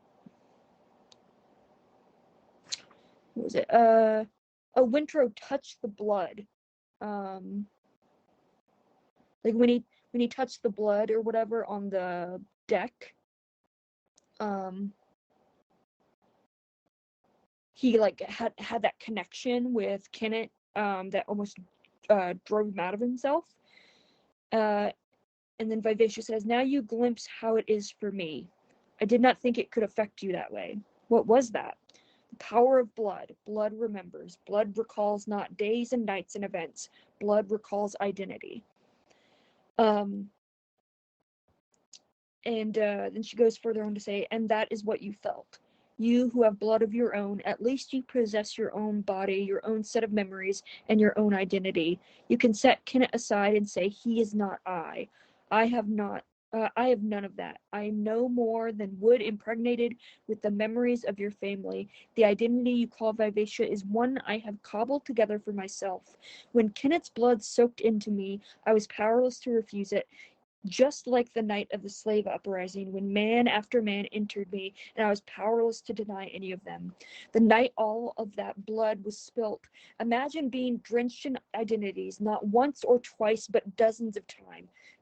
Wintrow touched the blood. Like when he touched the blood or whatever on the deck, he like had that connection with Kenneth, that almost drove him out of himself. And then Vivacia says, "Now you glimpse how it is for me. I did not think it could affect you that way." What was that? The power of blood. Blood remembers. Blood recalls not days and nights and events. Blood recalls identity. And then she goes further on to say, "And that is what you felt. You who have blood of your own, at least you possess your own body, your own set of memories, and your own identity. You can set Kenneth aside and say, he is not I. I have not. I have none of that. I am no more than wood impregnated with the memories of your family. The identity you call Vivacia is one I have cobbled together for myself. When Kenneth's blood soaked into me, I was powerless to refuse it. Just like the night of the slave uprising, when man after man entered me, and I was powerless to deny any of them. The night all of that blood was spilt. Imagine being drenched in identities, not once or twice, but dozens of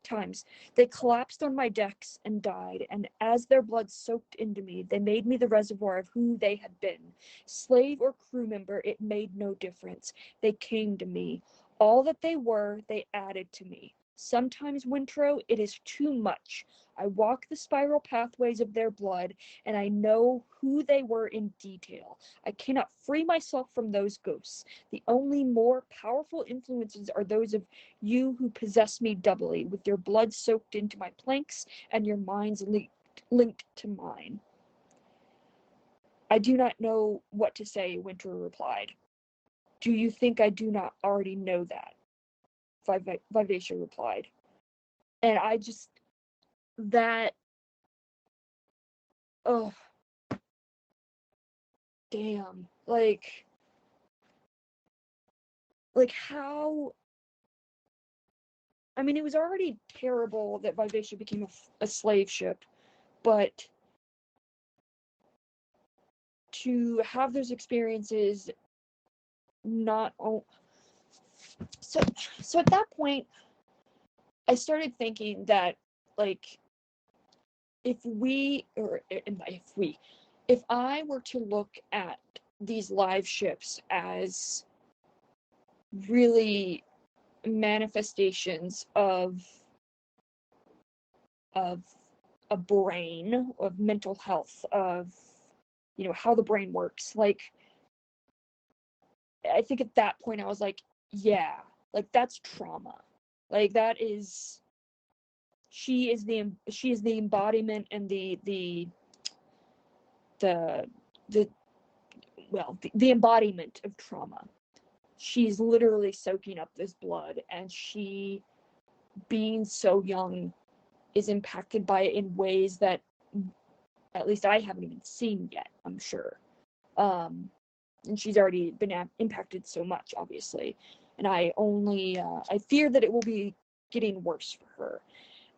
times. They collapsed on my decks and died, and as their blood soaked into me, they made me the reservoir of who they had been. Slave or crew member, it made no difference. They came to me. All that they were, they added to me. Sometimes, Wintrow, it is too much. I walk the spiral pathways of their blood, and I know who they were in detail. I cannot free myself from those ghosts. The only more powerful influences are those of you who possess me doubly, with your blood soaked into my planks and your minds linked to mine." "I do not know what to say," Wintrow replied. "Do you think I do not already know that?" Vivacia replied. And I just, that, oh, damn. Like how I mean, it was already terrible that Vivacia became a slave ship, but to have those experiences not all. So at that point, I started thinking that, like, if I were to look at these live ships as really manifestations of a brain, of mental health, of, you know, how the brain works, like, I think at that point I was like, yeah, like, that's trauma. Like, that is, she is the embodiment and the the embodiment of trauma. She's literally soaking up this blood, and she, being so young, is impacted by it in ways that at least I haven't even seen yet, I'm sure. And she's already been impacted so much, obviously. And I fear that it will be getting worse for her.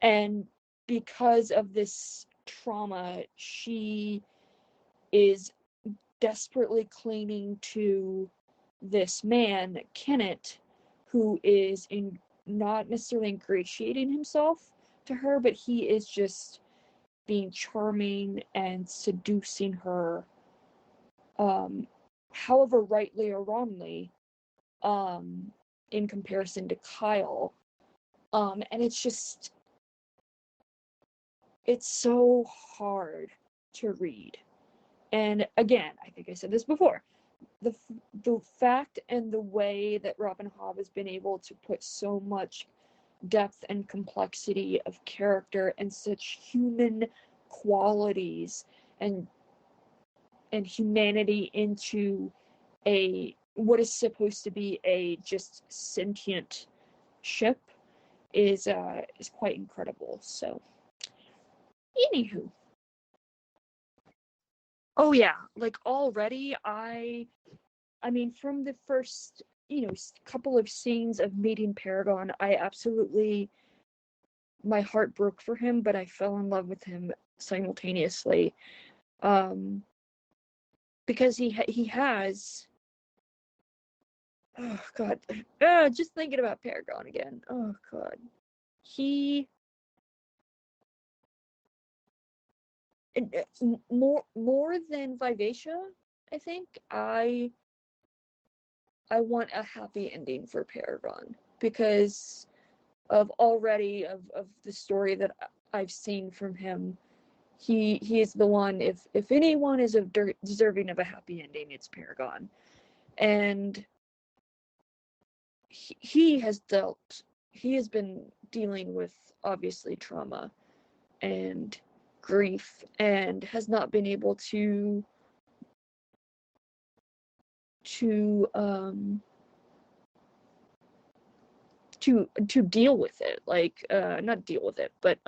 And because of this trauma, she is desperately clinging to this man, Kenneth, who is not necessarily ingratiating himself to her, but he is just being charming and seducing her, however rightly or wrongly, in comparison to Kyle. And it's so hard to read. And again, I think I said this before, the fact and the way that Robin Hobb has been able to put so much depth and complexity of character and such human qualities and humanity into what is supposed to be a just sentient ship is quite incredible. So, anywho, oh yeah, like, already I mean, from the first, couple of scenes of meeting Paragon, my heart broke for him, but I fell in love with him simultaneously, because he has, oh god, just thinking about Paragon again, oh god, he, more than Vivacia, I think I want a happy ending for Paragon, because of the story that I've seen from him. He is the one, if anyone is deserving of a happy ending, it's Paragon. And he has been dealing with, obviously, trauma and grief, and has not been able to deal with it, like, not deal with it, but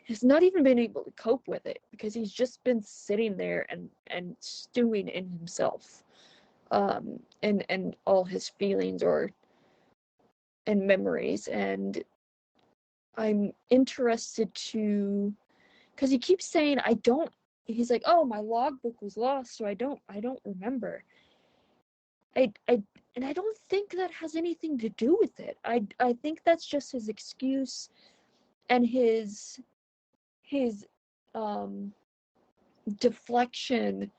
has not even been able to cope with it, because he's just been sitting there and stewing in himself, and all his feelings and memories. And I'm interested to, because he keeps saying, he's like, oh, my logbook was lost, so I don't remember. And I don't think that has anything to do with it. I think that's just his excuse, and his deflection,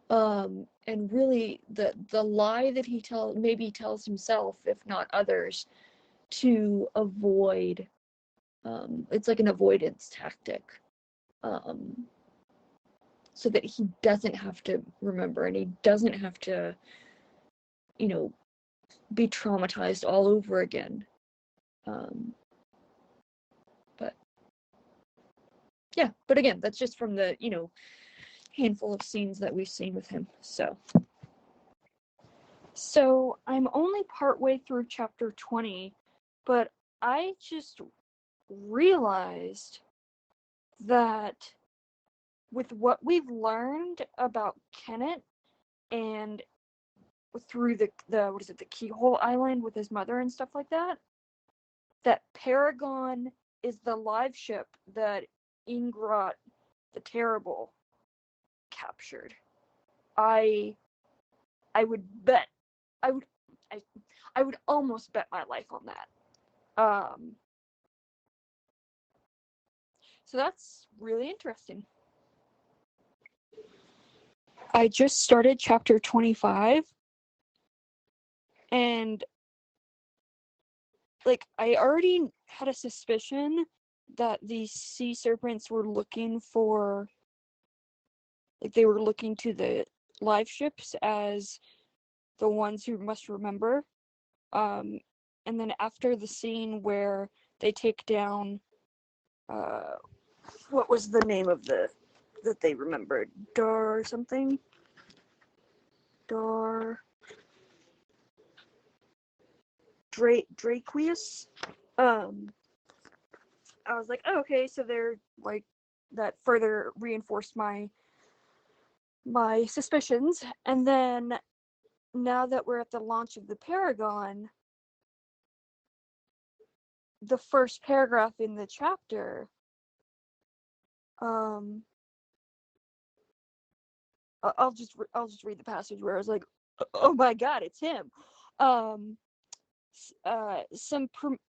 and really the lie that he tells himself, if not others, to avoid, it's like an avoidance tactic, so that he doesn't have to remember, and he doesn't have to, be traumatized all over again. But yeah, but again, that's just from the, handful of scenes that we've seen with him. So I'm only partway through chapter 20, but I just realized that with what we've learned about Kenneth and through the what is it, the Keyhole Island with his mother and stuff like that, that Paragon is the live ship that Ingrot the Terrible captured. I would bet, I would I would almost bet my life on that. So that's really interesting. I just started chapter 25, and like I already had a suspicion that these sea serpents were looking for, like they were looking to the live ships as the ones who must remember. And then after the scene where they take down, what was the name of the that they remembered? Dar something? Draquius? I was like, oh, okay, so they're like, that further reinforced my suspicions. And then now that we're at the launch of the Paragon, the first paragraph in the chapter, I'll just read the passage where I was like, oh my god, it's him. Some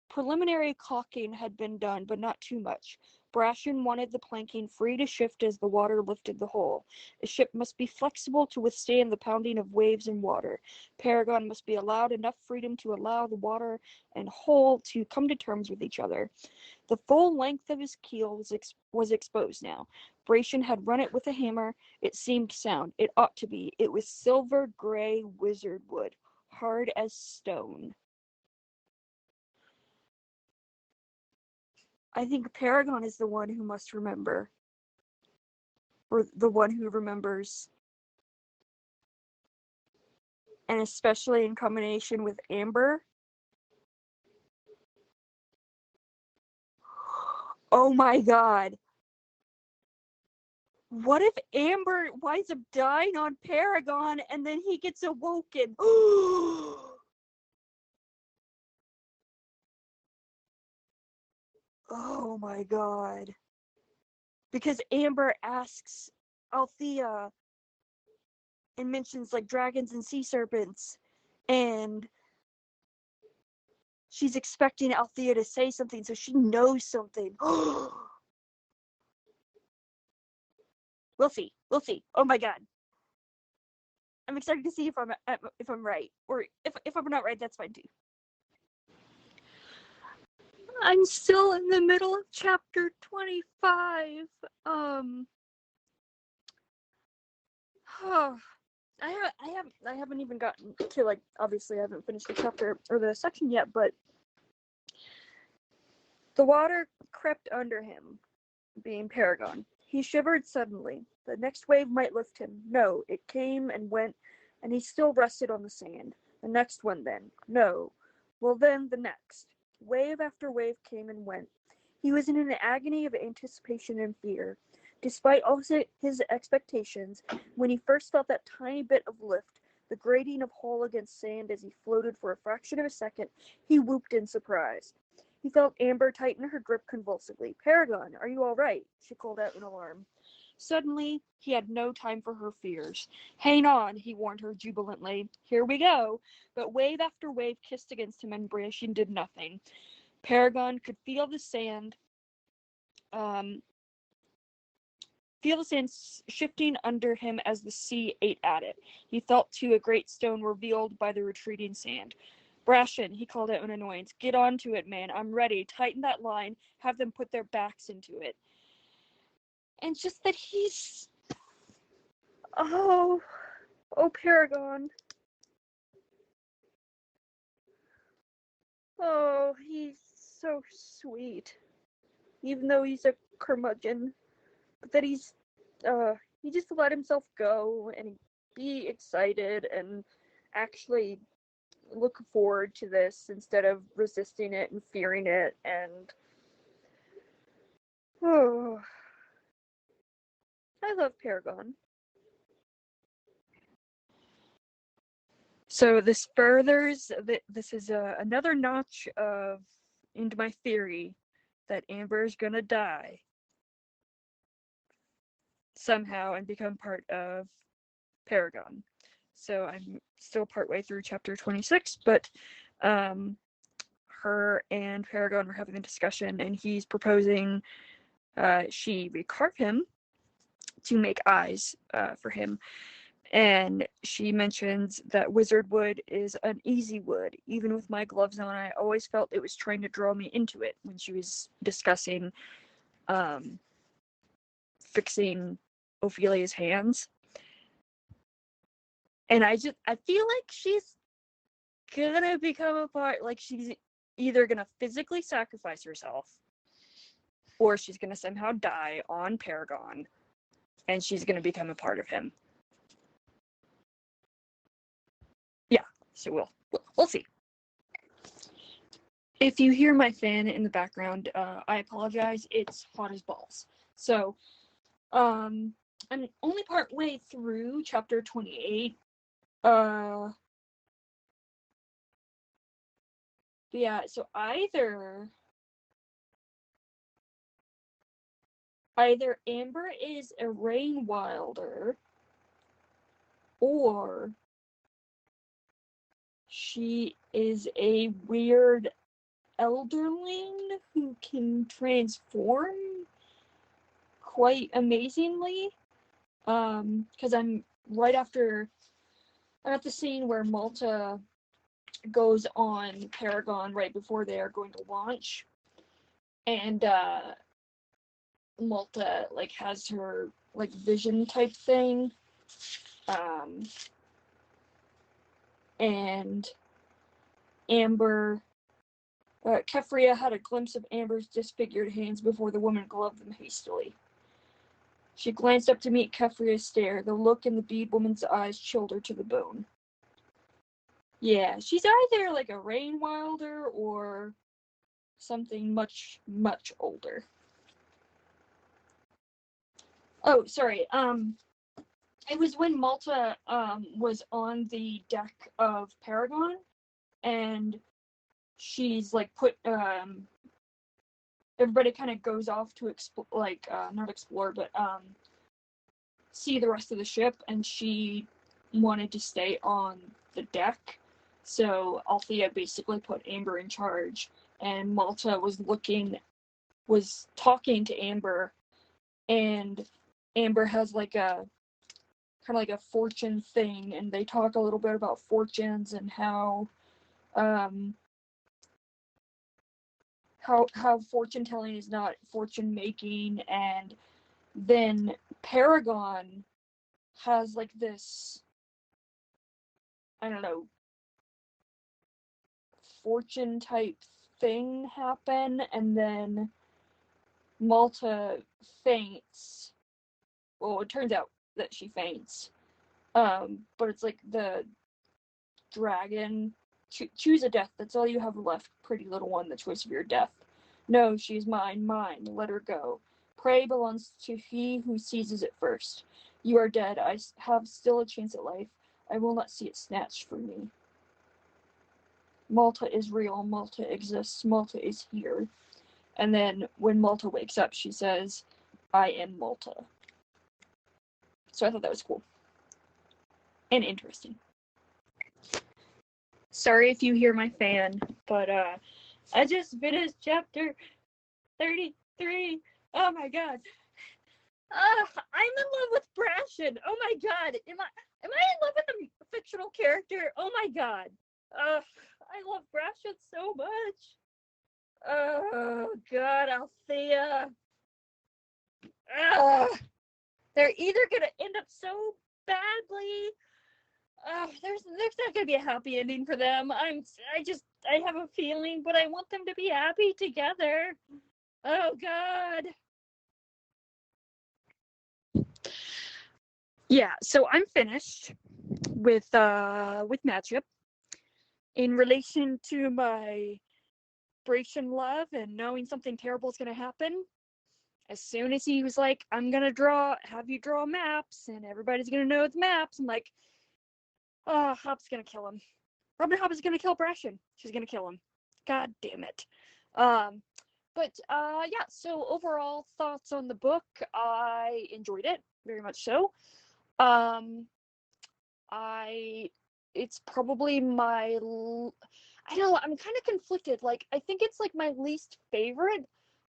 preliminary caulking had been done, but not too much. Brashen wanted the planking free to shift as the water lifted the hull. A ship must be flexible to withstand the pounding of waves and water. Paragon must be allowed enough freedom to allow the water and hull to come to terms with each other. The full length of his keel was exposed now. Brashen had run it with a hammer. It seemed sound. It ought to be. It was silver gray wizard wood, hard as stone. I think Paragon is the one who must remember. Or the one who remembers. And especially in combination with Amber. Oh my god. What if Amber winds up dying on Paragon and then he gets awoken? Oh my god. Because Amber asks Althea and mentions like dragons and sea serpents, and she's expecting Althea to say something, so she knows something. We'll see. Oh my god. I'm excited to see if I'm right, or if I'm not right, that's fine too. I'm still in the middle of chapter 25. I haven't even gotten to, like, obviously I haven't finished the chapter or the section yet, but the water crept under him, being Paragon. He shivered suddenly. The next wave might lift him. No, it came and went, and he still rested on the sand. The next one, then. No. Well, then, the next. Wave after wave came and went. He was in an agony of anticipation and fear. Despite all his expectations, when he first felt that tiny bit of lift, the grating of hull against sand as he floated for a fraction of a second, he whooped in surprise. He felt Amber tighten her grip convulsively. Paragon, are you all right? She called out in alarm. Suddenly, he had no time for her fears. Hang on, he warned her jubilantly. Here we go. But wave after wave kissed against him, and Brashen did nothing. Paragon could feel the sand shifting under him as the sea ate at it. He felt, too, a great stone revealed by the retreating sand. Brashen, he called out in annoyance, get onto it, man. I'm ready. Tighten that line. Have them put their backs into it. And just that he's... Oh, Paragon. Oh, he's so sweet. Even though he's a curmudgeon. But that he just let himself go and be excited and actually look forward to this instead of resisting it and fearing it. And oh, I love Paragon. So this furthers, this is another notch into my theory that Amber is gonna die somehow and become part of Paragon. So I'm still partway through chapter 26, but her and Paragon were having a discussion, and he's proposing she recarve him to make eyes for him. And she mentions that wizard wood is an easy wood. Even with my gloves on, I always felt it was trying to draw me into it when she was discussing fixing Ophelia's hands. And I feel like she's gonna become a part, like she's either gonna physically sacrifice herself or she's gonna somehow die on Paragon and she's gonna become a part of him. Yeah, so we'll see. If you hear my fan in the background, I apologize. It's hot as balls. So, I'm only part way through chapter 28. Yeah, so either Amber is a Rain Wilder or she is a weird elderling who can transform quite amazingly. Because I'm at the scene where Malta goes on Paragon right before they are going to launch, and Malta like has her like vision type thing, and Amber, Kefria had a glimpse of Amber's disfigured hands before the woman gloved them hastily. She glanced up to meet Kefria's stare. The look in the bead woman's eyes chilled her to the bone. Yeah, she's either like a Rain Wilder or something much, much older. Oh, sorry. It was when Malta was on the deck of Paragon, and she's like everybody kind of goes off to not explore, but see the rest of the ship, and she wanted to stay on the deck. So Althea basically put Amber in charge, and Malta was talking to Amber, and Amber has like a kind of like a fortune thing, and they talk a little bit about fortunes and how fortune telling is not fortune making. And then Paragon has like this, I don't know, fortune type thing happen, and then Malta faints. Well, it turns out that she faints. But it's like the dragon. Choose a death. That's all you have left, pretty little one, the choice of your death. No, she is mine, mine. Let her go. Prey belongs to he who seizes it first. You are dead. I have still a chance at life. I will not see it snatched from me. Malta is real. Malta exists. Malta is here. And then when Malta wakes up, she says, I am Malta. So I thought that was cool. And interesting. Sorry if you hear my fan, but I just finished chapter 33. Oh my god. I'm in love with Brashen. Oh my god. Am I in love with a fictional character? Oh my god. I love Brashen so much. Oh god, Althea. They're either gonna end up so badly. There's not gonna be a happy ending for them. I have a feeling, but I want them to be happy together. Oh god. Yeah, so I'm finished with Matchup. In relation to my Bration love and knowing something terrible is gonna happen, as soon as he was like, I'm gonna have you draw maps and everybody's gonna know it's maps, I'm like, Hobbs gonna kill him. Robin Hobb is gonna kill Brashen. She's gonna kill him. God damn it. Yeah, so overall thoughts on the book. I enjoyed it very much so. It's probably my, I don't know, I'm kind of conflicted. Like, I think it's like my least favorite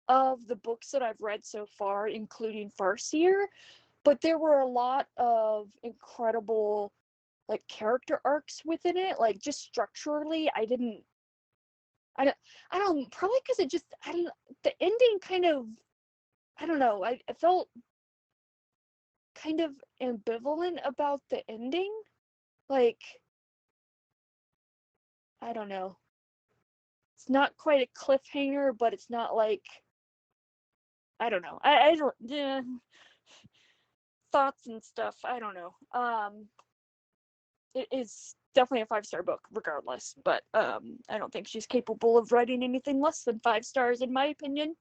of the books that I've read so far, including Farseer, but there were a lot of incredible, like, character arcs within it. Like, just structurally, I don't, probably because it just, the ending kind of, I don't know, I felt kind of ambivalent about the ending. Like, I don't know. It's not quite a cliffhanger, but it's not like, I don't know. I don't, thoughts and stuff, I don't know. It is definitely a 5-star book, regardless, but I don't think she's capable of writing anything less than 5 stars, in my opinion.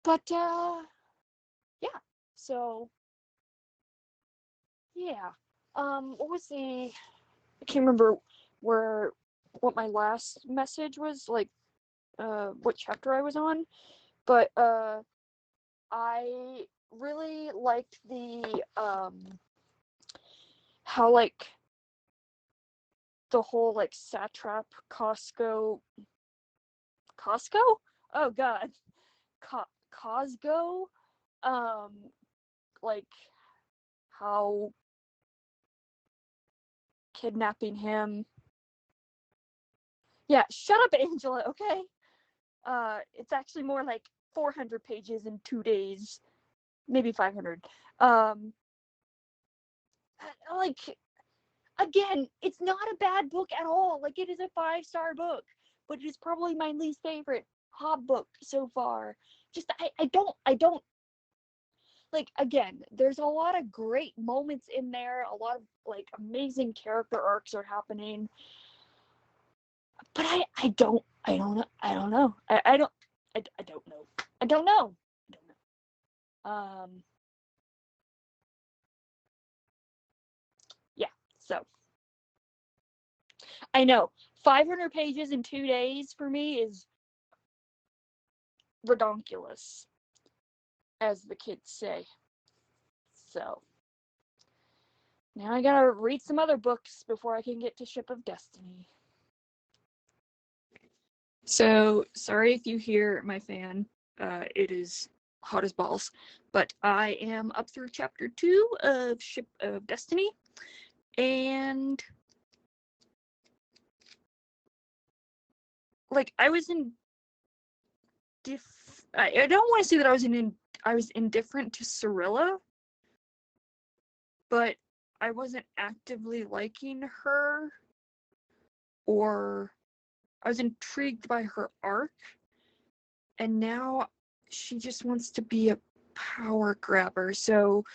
But, yeah. So, yeah. What was I can't remember what my last message was, like, what chapter I was on, but, I really liked the, how, like, the whole, like, satrap Costco? Oh, God. Costco, like, how kidnapping him. Yeah, shut up, Angela, okay? It's actually more like 400 pages in 2 days, maybe 500. Like, again, it's not a bad book at all. Like, it is a 5-star book, but it is probably my least favorite Hobb book so far. Just, I don't, like, again, there's a lot of great moments in there, a lot of, like, amazing character arcs are happening, but I don't know. I don't know. Yeah, so I know 500 pages in 2 days for me is redonkulous, as the kids say. So now I gotta read some other books before I can get to Ship of Destiny. So sorry if you hear my fan. It is hot as balls, but I am up through chapter 2 of Ship of Destiny, and like, I was in I don't want to say that I was indifferent to Cirilla, but I wasn't actively liking her, or I was intrigued by her arc, and now she just wants to be a power grabber, so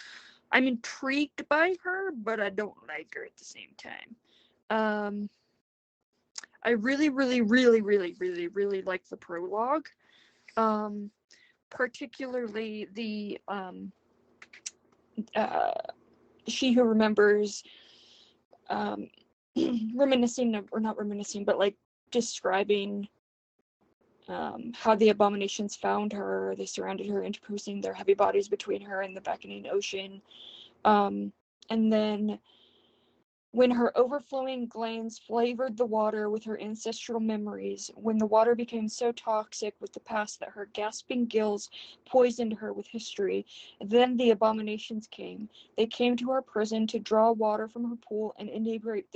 I'm intrigued by her, but I don't like her at the same time. I really, really, really, really, really, really like the prologue. Particularly the She Who Remembers, reminiscing, or not reminiscing, but like describing how the abominations found her. They surrounded her, interposing their heavy bodies between her and the beckoning ocean. And then when her overflowing glands flavored the water with her ancestral memories, when the water became so toxic with the past that her gasping gills poisoned her with history, then the abominations came. They came to our prison to draw water from her pool and inebriate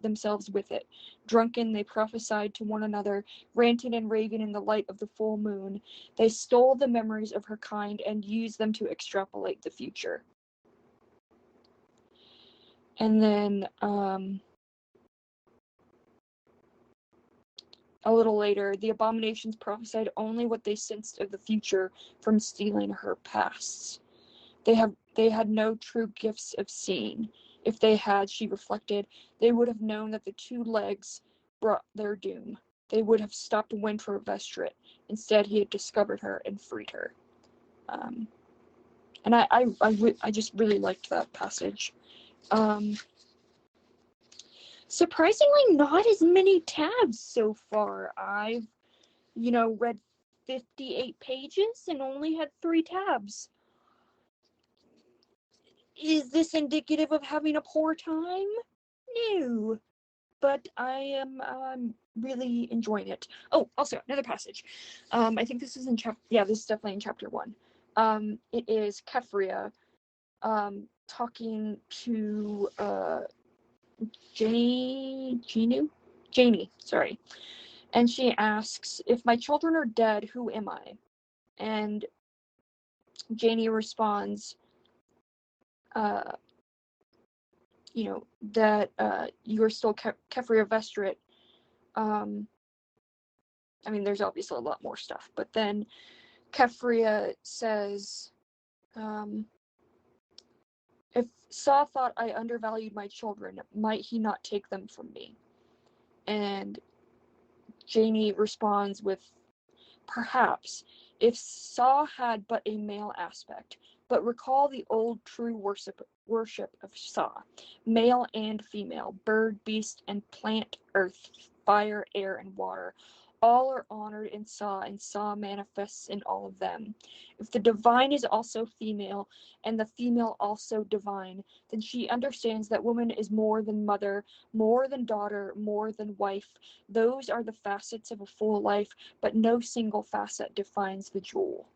themselves with it. Drunken, they prophesied to one another, ranting and raving in the light of the full moon. They stole the memories of her kind and used them to extrapolate the future. And then a little later, the abominations prophesied only what they sensed of the future from stealing her pasts. They had no true gifts of seeing. If they had, she reflected, they would have known that the 2 legs brought their doom. They would have stopped Winthrop Vestrit. Instead, he had discovered her and freed her. And I just really liked that passage. Surprisingly, not as many tabs so far. I've, read 58 pages and only had 3 tabs. Is this indicative of having a poor time? No. But I am really enjoying it. Oh, also, another passage. I think this is in this is definitely in chapter 1. It is Kefria talking to Janie, sorry. And she asks, if my children are dead, who am I? And Janie responds, that you are still Kefria Vestrit. I mean, there's obviously a lot more stuff, but then Kefria says, if Saw thought I undervalued my children, might he not take them from me? And Janie responds with, perhaps, if Saw had but a male aspect, but recall the old true worship of Saw, male and female, bird, beast, and plant, earth, fire, air, and water. All are honored in Saw, and Saw manifests in all of them. If the divine is also female, and the female also divine, then she understands that woman is more than mother, more than daughter, more than wife. Those are the facets of a full life, but no single facet defines the jewel.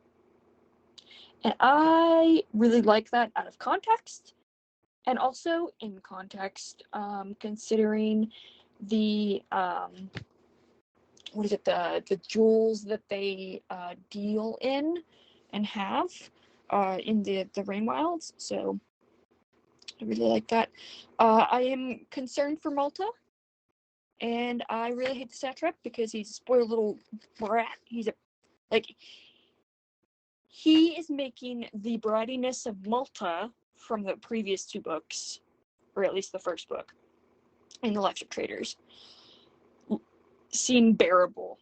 And I really like that out of context, and also in context, considering the the jewels that they deal in and have in the Rain Wilds. So I really like that. I am concerned for Malta, and I really hate the satrap because he's a spoiled little brat. He is making the brattiness of Malta from the previous 2 books, or at least the first book, in the Liveship Traders, seem bearable,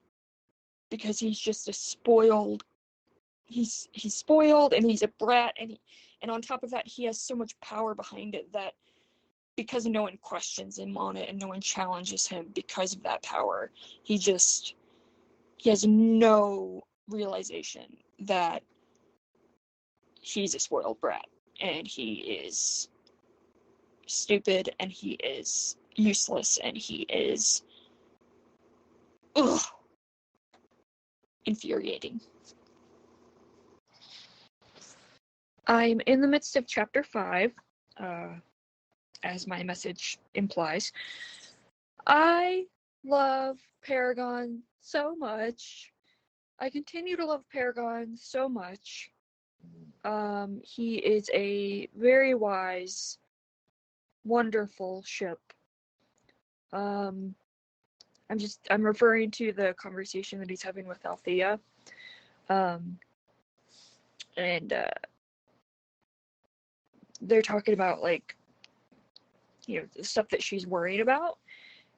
because he's just a spoiled. He's spoiled, and he's a brat, and on top of that, he has so much power behind it that, because no one questions him on it and no one challenges him because of that power, he has no realization that he's a spoiled brat, and he is stupid, and he is useless, and he is infuriating. I'm in the midst of chapter 5, as my message implies. I love Paragon so much. I continue to love Paragon so much. He is a very wise, wonderful ship. I'm referring to the conversation that he's having with Althea. And they're talking about, the stuff that she's worried about.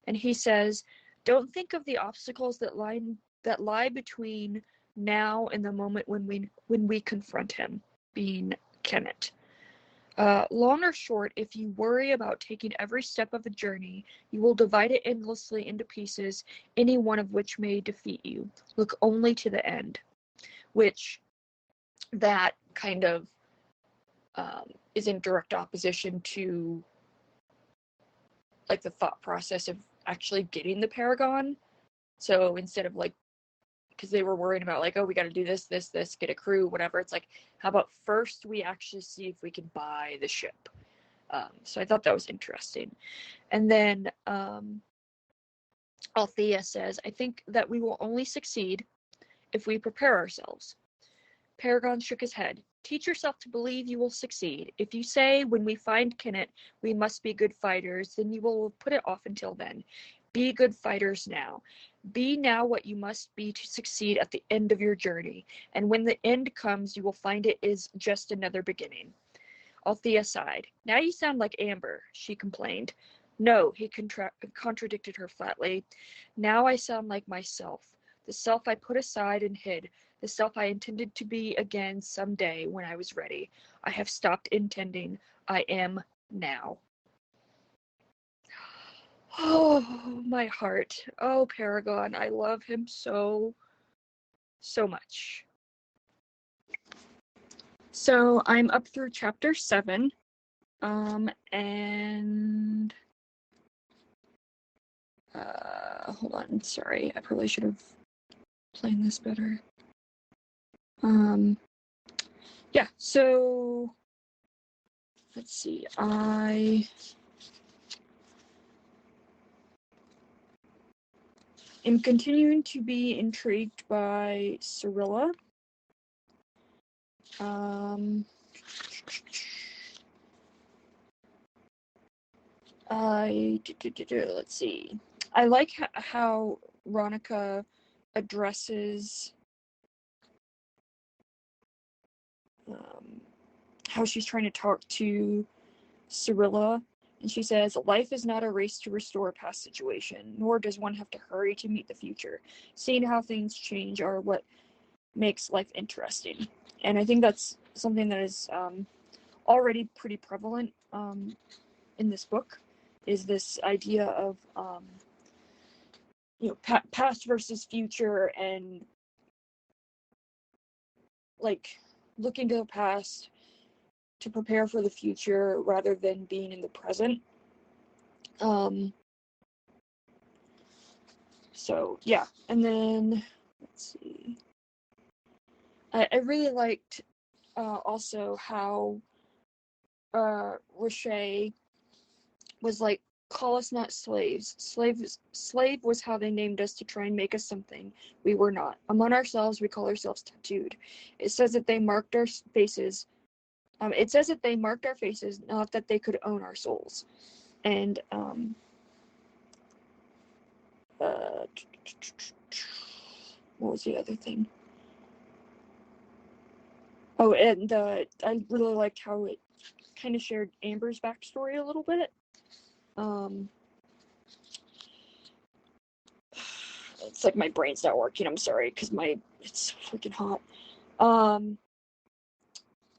And he says, don't think of the obstacles that lie between now and the moment when we confront him, being Kennett. Long or short, if you worry about taking every step of the journey, you will divide it endlessly into pieces, any one of which may defeat you. Look only to the end. Which, that kind of is in direct opposition to the thought process of actually getting the Paragon. So instead of because they were worried about we got to do this, get a crew, whatever. It's how about first we actually see if we can buy the ship. So I thought that was interesting. And then Althea says, I think that we will only succeed if we prepare ourselves. Paragon shook his head. Teach yourself to believe you will succeed. If you say, when we find Kennett, we must be good fighters, then you will put it off until then. Be good fighters now. Be now what you must be to succeed at the end of your journey. And when the end comes, you will find it is just another beginning. Althea sighed. Now you sound like Amber, she complained. No, he contradicted her flatly. Now I sound like myself. The self I put aside and hid. The self I intended to be again some day when I was ready. I have stopped intending. I am now. Oh, my heart. Oh, Paragon. I love him so much. So I'm up through chapter 7. And hold on, sorry. I probably should have planned this better. Yeah, so let's see. I am continuing to be intrigued by Cirilla. Let's see. I like how Ronica addresses how she's trying to talk to Cirilla, and she says, "Life is not a race to restore a past situation, nor does one have to hurry to meet the future. Seeing how things change are what makes life interesting." And I think that's something that is already pretty prevalent in this book, is this idea of past versus future, and like looking to the past to prepare for the future rather than being in the present. So yeah, and then let's see. I really liked also how Riche was like, "Call us not slaves. Slave was how they named us to try and make us something we were not. Among ourselves, we call ourselves tattooed. It says that they marked our faces. Not that they could own our souls." And what was the other thing? Oh, and I really liked how it kind of shared Amber's backstory a little bit. It's like my brain's not working. I'm sorry, because it's freaking hot.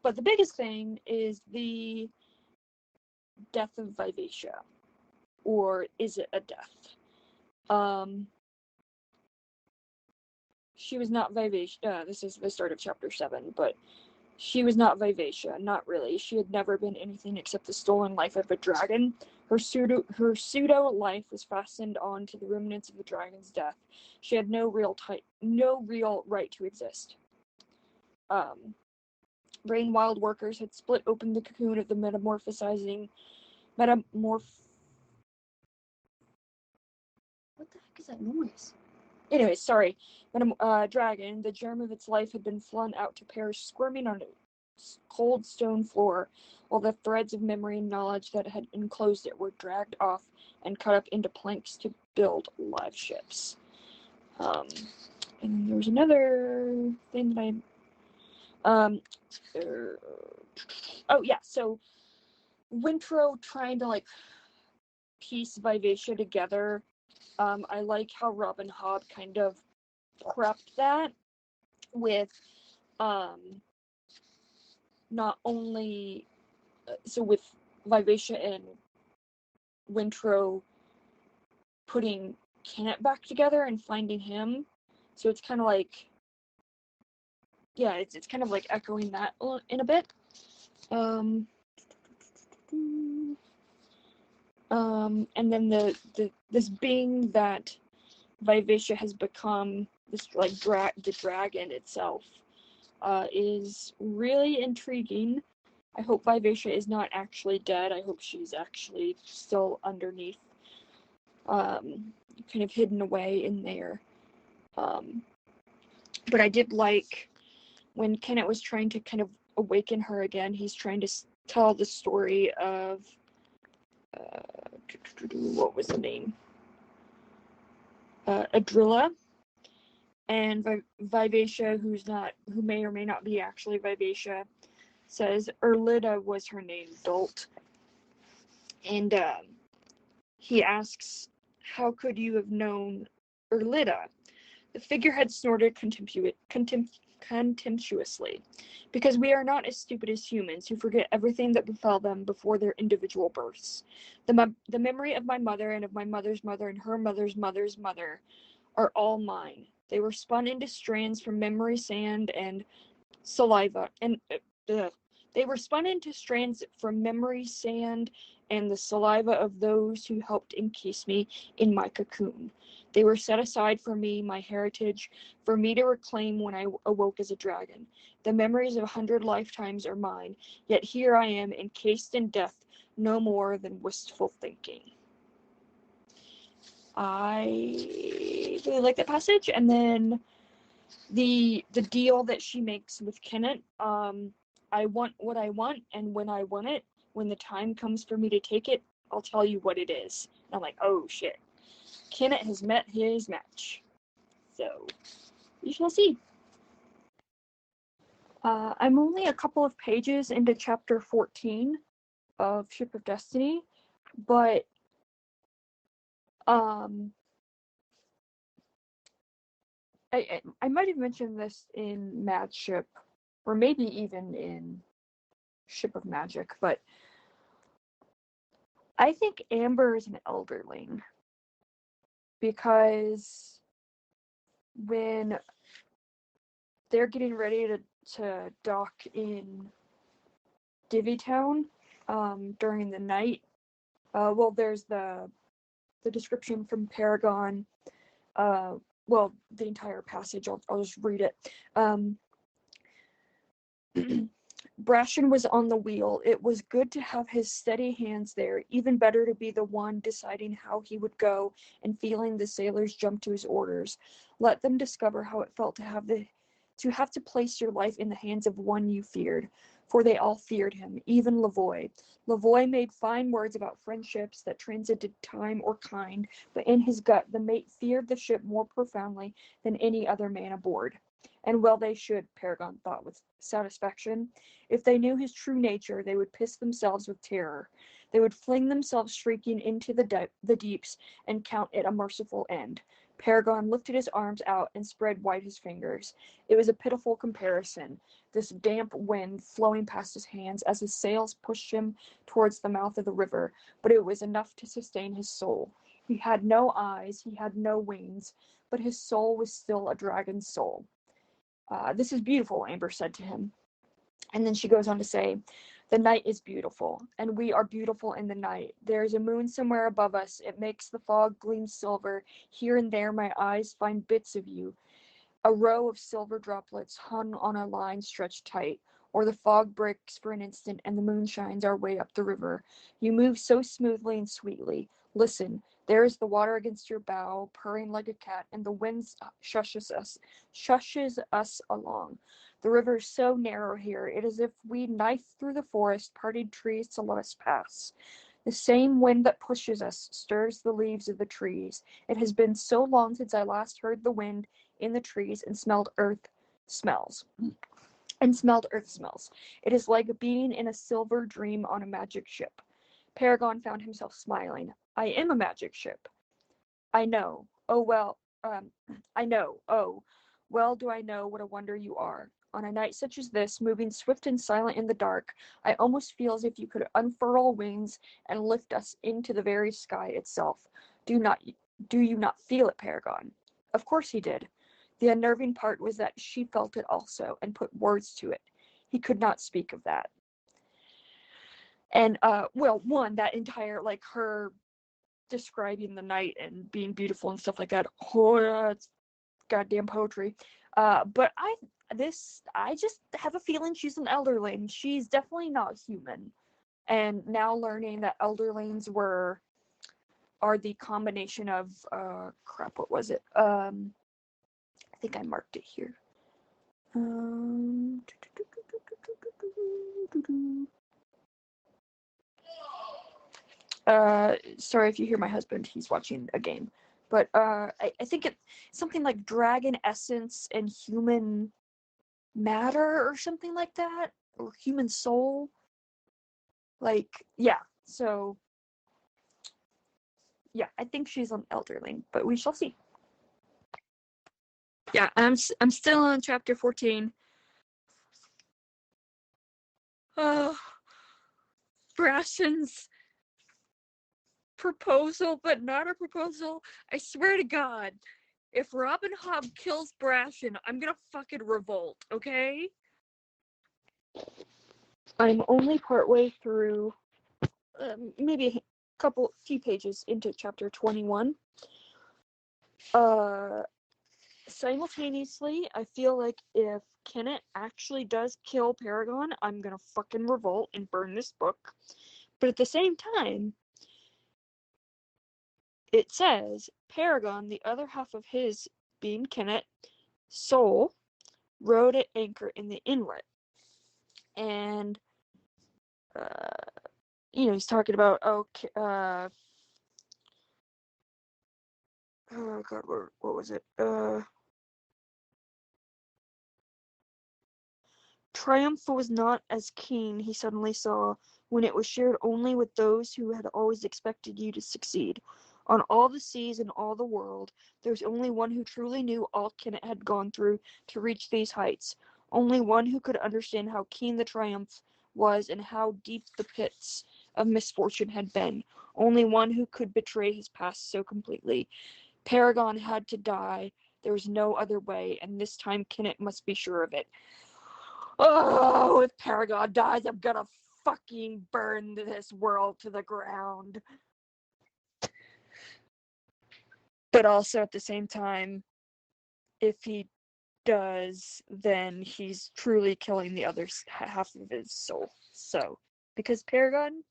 But the biggest thing is the death of Vivacia, or is it a death? She was not Vivacia. This is the start of chapter 7, but she was not Vivacia, not really. She had never been anything except the stolen life of a dragon. Her pseudo life was fastened on to the remnants of the dragon's death. She had no real right to exist. Brain wild workers had split open the cocoon of the what the heck is that noise? Anyways, sorry. Dragon, the germ of its life had been flung out to perish, squirming on a cold stone floor, while the threads of memory and knowledge that had enclosed it were dragged off and cut up into planks to build live ships. And there was another thing that so Wintro trying to piece Vivacia together. I like how Robin Hobb kind of prepped that with not only with Vivacia and Wintro putting Kenneth back together and finding him. So it's kind of like, yeah, it's kind of like echoing that in a bit. And then this being that Vivacia has become, this the dragon itself, is really intriguing. I hope Vivacia is not actually dead. I hope she's actually still underneath, kind of hidden away in there. But I did like when Kenneth was trying to kind of awaken her again. He's trying to tell the story of what was the name? Adrilla, and Vivacia, who may or may not be actually Vivacia, says Erlida was her name, Dolt. And he asks, "How could you have known Erlida?" The figurehead snorted contemptuously, because we are not as stupid as humans who forget everything that befell them before their individual births. The memory of my mother and of my mother's mother and her mother's mother's mother are all mine. They were spun into strands from memory sand and saliva, and they were spun into strands from memory sand and the saliva of those who helped encase me in my cocoon. They were set aside for me, my heritage, for me to reclaim when I awoke as a dragon. The memories of 100 lifetimes are mine, yet here I am, encased in death, no more than wistful thinking. I really like that passage. And then the deal that she makes with Kenneth, I want what I want, and when I want it, when the time comes for me to take it, I'll tell you what it is. And I'm like, oh shit. Kenneth has met his match. So, we shall see. I'm only a couple of pages into chapter 14 of Ship of Destiny, but I might have mentioned this in Mad Ship, or maybe even in Ship of Magic, but I think Amber is an elderling, because when they're getting ready to dock in Divvy Town during the night, there's the description from Paragon, the entire passage, I'll just read it. Brashen was on the wheel. It was good to have his steady hands there, even better to be the one deciding how he would go and feeling the sailors jump to his orders. Let them discover how it felt to have to place your life in the hands of one you feared, for they all feared him, even Lavoy. Lavoy made fine words about friendships that transcended time or kind, but in his gut the mate feared the ship more profoundly than any other man aboard. And well they should, Paragon thought with satisfaction. If they knew his true nature, they would piss themselves with terror. They would fling themselves shrieking into the deeps and count it a merciful end. Paragon lifted his arms out and spread wide his fingers. It was a pitiful comparison, this damp wind flowing past his hands as his sails pushed him towards the mouth of the river, but it was enough to sustain his soul. He had no eyes, he had no wings, but his soul was still a dragon's soul. This is beautiful, Amber said to him. And then she goes on to say, the night is beautiful, and we are beautiful in the night. There is a moon somewhere above us. It makes the fog gleam silver. Here and there my eyes find bits of you. A row of silver droplets hung on a line stretched tight, or the fog breaks for an instant and the moon shines our way up the river. You move so smoothly and sweetly. Listen, there is the water against your bow, purring like a cat, and the wind shushes us along. The river is so narrow here, it is as if we knifed through the forest, parted trees to let us pass. The same wind that pushes us stirs the leaves of the trees. It has been so long since I last heard the wind in the trees and smelled earth smells. It is like being in a silver dream on a magic ship. Paragon found himself smiling. I am a magic ship. I know. I know. Oh, well do I know what a wonder you are. On a night such as this, moving swift and silent in the dark, I almost feel as if you could unfurl wings and lift us into the very sky itself. Do you not feel it, Paragon? Of course he did. The unnerving part was that she felt it also, and put words to it. He could not speak of that. And, that entire, her describing the night and being beautiful and stuff like that, it's goddamn poetry. But I just have a feeling she's an elderling. She's definitely not human. And now learning that elderlings are the combination of, what was it? I think I marked it here. Sorry if you hear my husband, he's watching a game. But I think it's something like dragon essence and human matter or something like that, or human soul. So yeah, I think she's an elderling, but we shall see. Yeah, I'm still on chapter 14. Oh, Brashen's proposal, but not a proposal. I swear to God, if Robin Hobb kills Brashen, I'm gonna fucking revolt, okay? I'm only partway through, maybe a few pages into chapter 21. Simultaneously, I feel like if Kenneth actually does kill Paragon, I'm gonna fucking revolt and burn this book. But at the same time, it says Paragon, the other half of his being Kenneth, soul, rode at anchor in the inlet. And, he's talking about, oh God, what was it? Triumph was not as keen, he suddenly saw, when it was shared only with those who had always expected you to succeed. On all the seas and all the world, there was only one who truly knew all Kenneth had gone through to reach these heights. Only one who could understand how keen the triumph was and how deep the pits of misfortune had been. Only one who could betray his past so completely. Paragon had to die. There was no other way, and this time Kenneth must be sure of it. Oh, if Paragon dies, I'm gonna fucking burn this world to the ground. But also at the same time, if he does, then he's truly killing the other half of his soul. So, because Paragon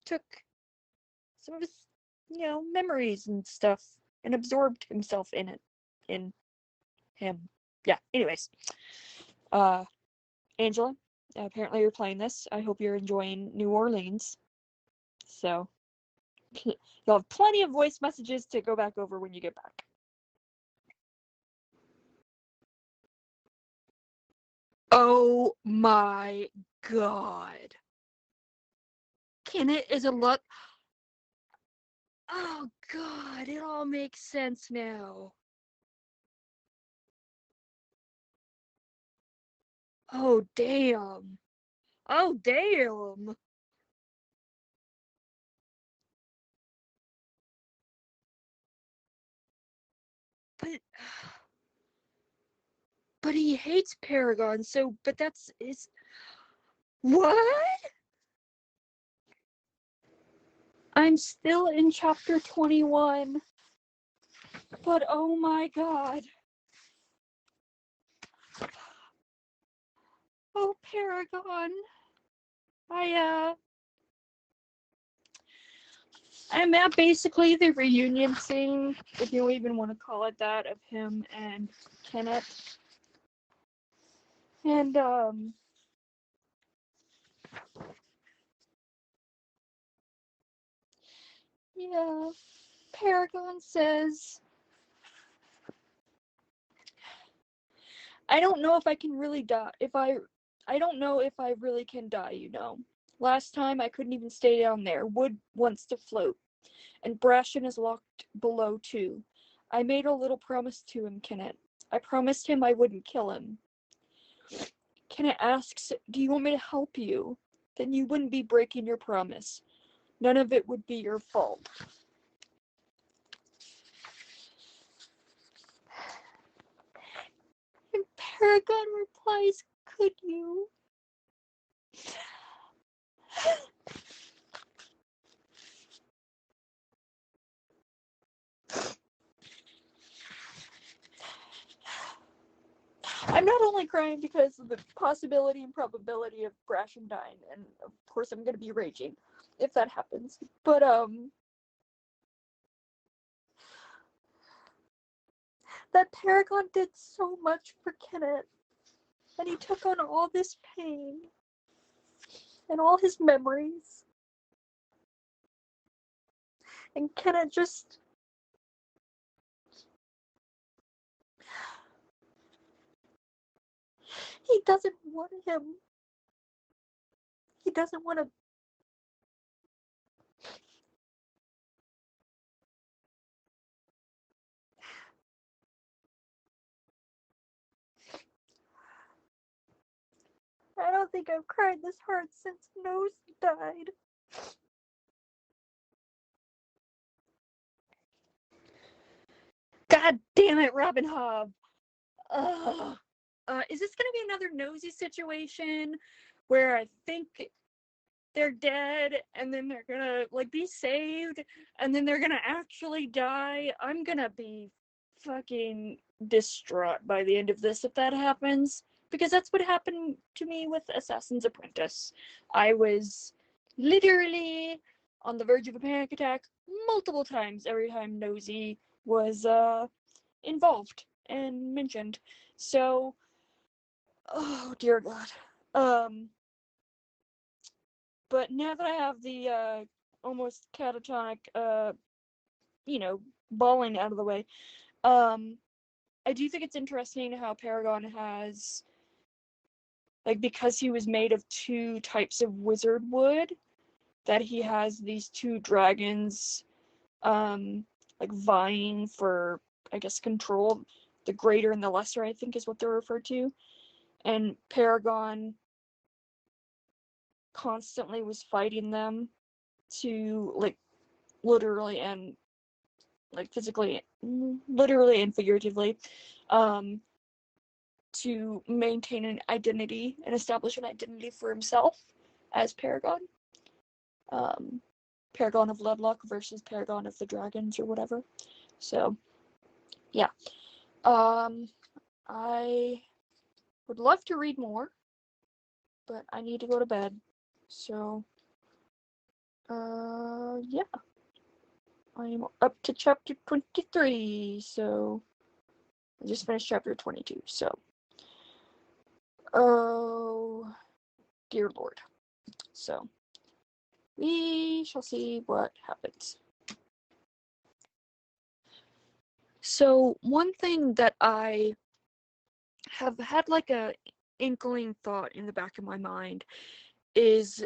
took some of his, memories and stuff and absorbed himself in him. Yeah, anyways. Angela, apparently you're playing this. I hope you're enjoying New Orleans. So, you'll have plenty of voice messages to go back over when you get back. Oh my God. Kenneth is a lot. Oh God, it all makes sense now. Oh damn. Oh damn. But but he hates Paragon, so but that's his. What? I'm still in chapter 21. But oh my God. Oh, Paragon. I'm at basically the reunion scene, if you even want to call it that, of him and Kenneth. And, yeah, Paragon says, I don't know if I can really die, I don't know if I really can die, Last time I couldn't even stay down there. Wood wants to float. And Brashen is locked below too. I made a little promise to him, Kenneth. I promised him I wouldn't kill him. Kenneth asks, do you want me to help you? Then you wouldn't be breaking your promise. None of it would be your fault. And Paragon replies, could you? I'm not only crying because of the possibility and probability of Brashen dying, and of course I'm gonna be raging if that happens, but that Paragon did so much for Kenneth, and he took on all this pain and all his memories, and Kenneth just he doesn't want him. He doesn't want to. I don't think I've cried this hard since Nose died. God damn it, Robin Hobb. Ugh. Is this gonna be another Nosy situation where I think they're dead and then they're gonna like be saved and then they're gonna actually die? I'm gonna be fucking distraught by the end of this if that happens, because that's what happened to me with Assassin's Apprentice. I was literally on the verge of a panic attack multiple times every time Nosy was involved and mentioned. So, oh dear God. But now that I have the almost catatonic bawling out of the way, I do think it's interesting how Paragon has, like, because he was made of two types of wizard wood, that he has these two dragons like vying for, I guess, control. The greater and the lesser, I think, is what they're referred to. And Paragon constantly was fighting them to, like, literally and like physically, literally and figuratively, to maintain an identity and establish an identity for himself as Paragon. Paragon of Ludlock versus Paragon of the Dragons or whatever. So, yeah. I would love to read more, but I need to go to bed. So, yeah. I'm up to chapter 23, so I just finished chapter 22, so. Oh, dear Lord. So, we shall see what happens. So, one thing that I have had like a inkling thought in the back of my mind is,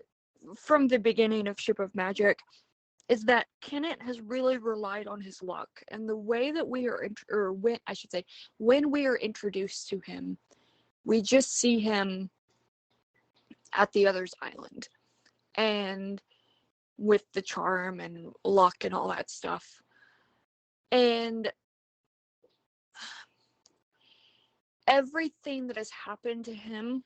from the beginning of Ship of Magic, is that Kenneth has really relied on his luck, and the way that we are, when we are introduced to him, we just see him at the other's island, and with the charm and luck and all that stuff. And everything that has happened to him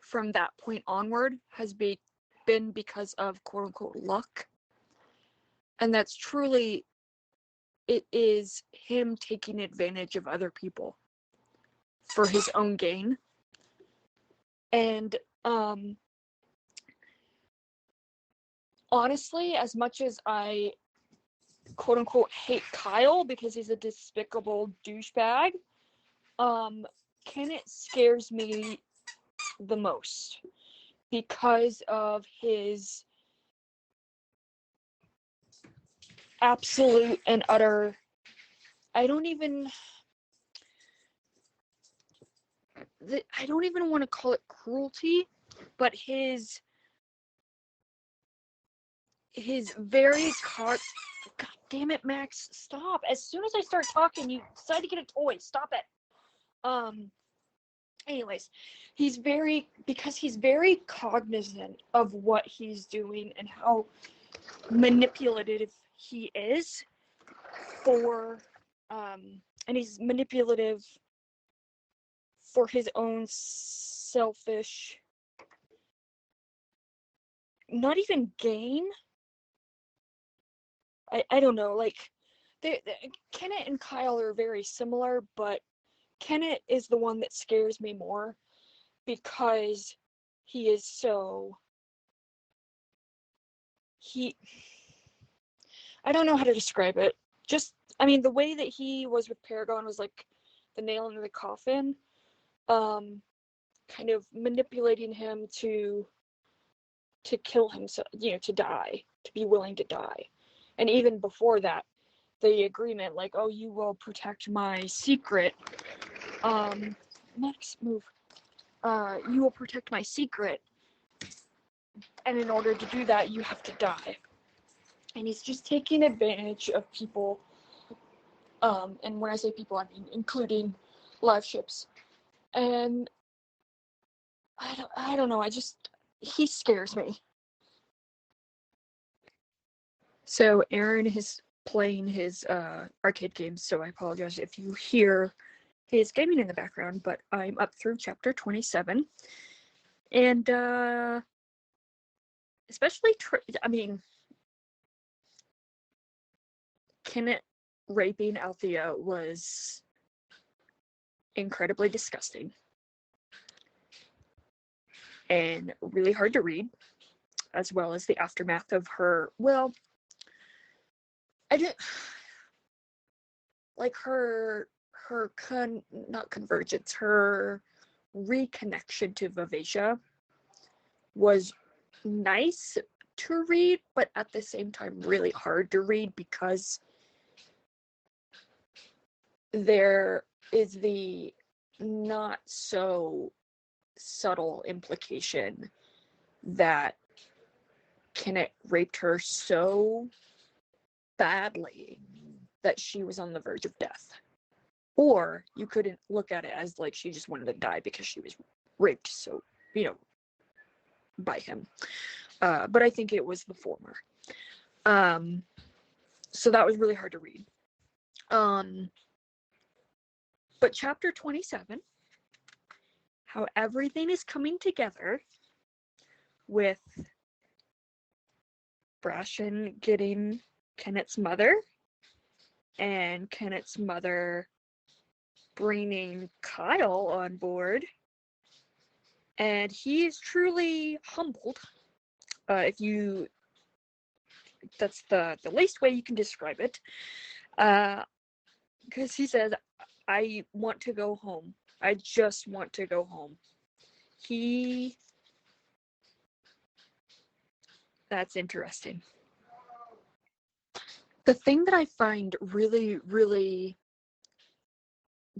from that point onward has been because of quote unquote luck. And that's truly, it is him taking advantage of other people for his own gain. And honestly, as much as I quote unquote hate Kyle because he's a despicable douchebag, Kenneth scares me the most because of his absolute and utter, I don't even want to call it cruelty, but his very God damn it, Max, stop. As soon as I start talking, you decide to get a toy. Stop it. Anyways, because he's very cognizant of what he's doing and how manipulative he is and he's manipulative for his own selfish, not even gain. I don't know, like, Kenneth and Kyle are very similar, but Kenneth is the one that scares me more because he is so, I don't know how to describe it. Just, I mean, the way that he was with Paragon was like the nail in the coffin, kind of manipulating him to kill himself, to die, to be willing to die. And even before that, the agreement, like, oh, you will protect my secret. Max, move. You will protect my secret. And in order to do that, you have to die. And he's just taking advantage of people. And when I say people, I mean including live ships. And I don't know. He scares me. So Aaron is playing his arcade games, so I apologize if you hear his gaming in the background, but I'm up through chapter 27. And especially, Kenneth raping Althea was incredibly disgusting and really hard to read, as well as the aftermath of her, well, I didn't, like not convergence, her reconnection to Vivacia was nice to read, but at the same time really hard to read because there is the not so subtle implication that Kenneth raped her so badly that she was on the verge of death. Or you couldn't look at it as like she just wanted to die because she was raped, so, by him. But I think it was the former. So that was really hard to read. But chapter 27, how everything is coming together with Brashen getting Kenneth's mother, and Kenneth's mother bringing Kyle on board, and he is truly humbled. That's the least way you can describe it. Because he says, I want to go home. I just want to go home. That's interesting. The thing that I find really, really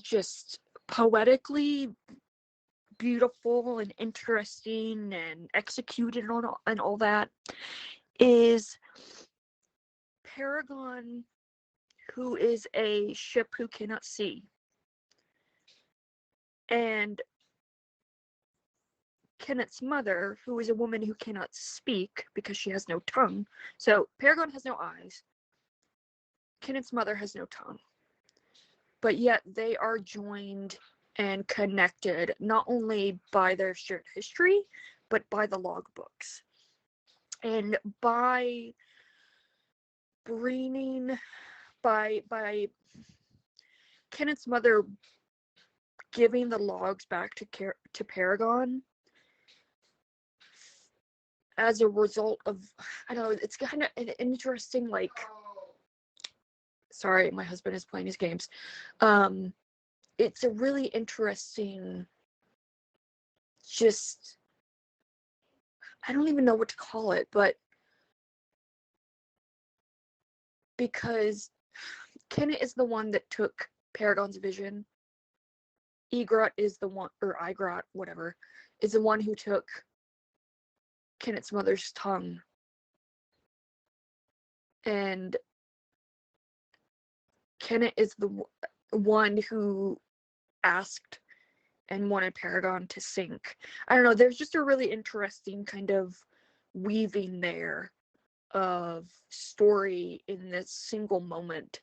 just poetically beautiful and interesting and executed and all that is Paragon, who is a ship who cannot see, and Kenneth's mother, who is a woman who cannot speak because she has no tongue. So Paragon has no eyes. Kenneth's mother has no tongue. But yet they are joined and connected not only by their shared history, but by the logbooks. And by Kenneth's mother giving the logs back to Paragon, as a result of, I don't know, it's kind of an interesting, like, sorry, my husband is playing his games. It's a really interesting, just, I don't even know what to call it, but because Kenneth is the one that took Paragon's vision, Egret is the one, or Igrat, whatever, is the one who took Kenneth's mother's tongue. And Kenneth is the one who asked and wanted Paragon to sink. I don't know, there's just a really interesting kind of weaving there of story in this single moment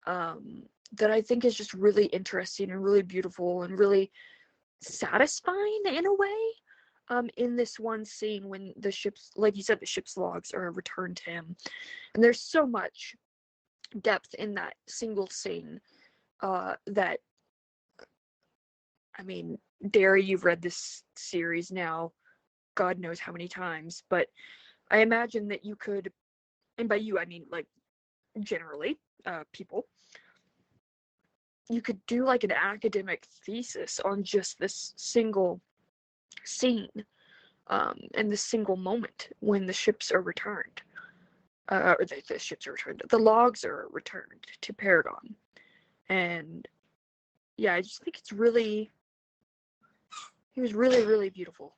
that I think is just really interesting and really beautiful and really satisfying in a way. In this one scene when the ship's, like you said, the ship's logs are returned to him. And there's so much depth in that single scene that, I mean, Derry, you've read this series now God knows how many times, but I imagine that you could, and by you I mean like generally people, you could do like an academic thesis on just this single scene and this single moment when the ships are returned, or the ships are returned, the logs are returned to Paragon. And yeah, I just think it was really, really beautiful.